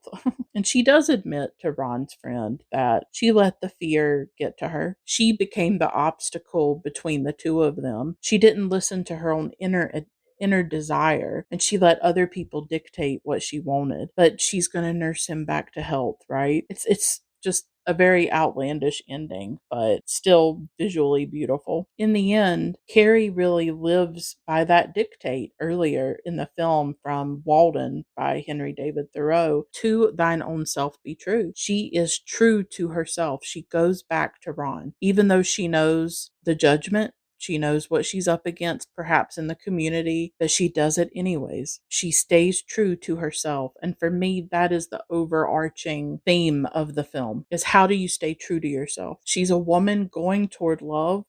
And she does admit to Ron's friend that she let the fear get to her. She became the obstacle between the two of them. She didn't listen to her own inner desire, and she let other people dictate what she wanted. But she's going to nurse him back to health, right? It's just a very outlandish ending, but still visually beautiful. In the end, Cary really lives by that dictate earlier in the film from Walden by Henry David Thoreau, to thine own self be true. She is true to herself. She goes back to Ron, even though she knows the judgment. She knows what she's up against, perhaps in the community, but she does it anyways. She stays true to herself. And for me, that is the overarching theme of the film, is how do you stay true to yourself? She's a woman going toward love,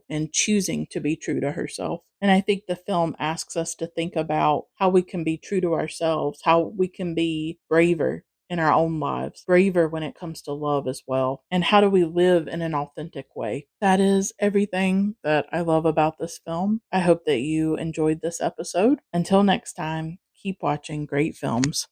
and choosing to be true to herself. And I think the film asks us to think about how we can be true to ourselves, how we can be braver in our own lives, braver when it comes to love as well. And how do we live in an authentic way? That is everything that I love about this film. I hope that you enjoyed this episode. Until next time, keep watching great films.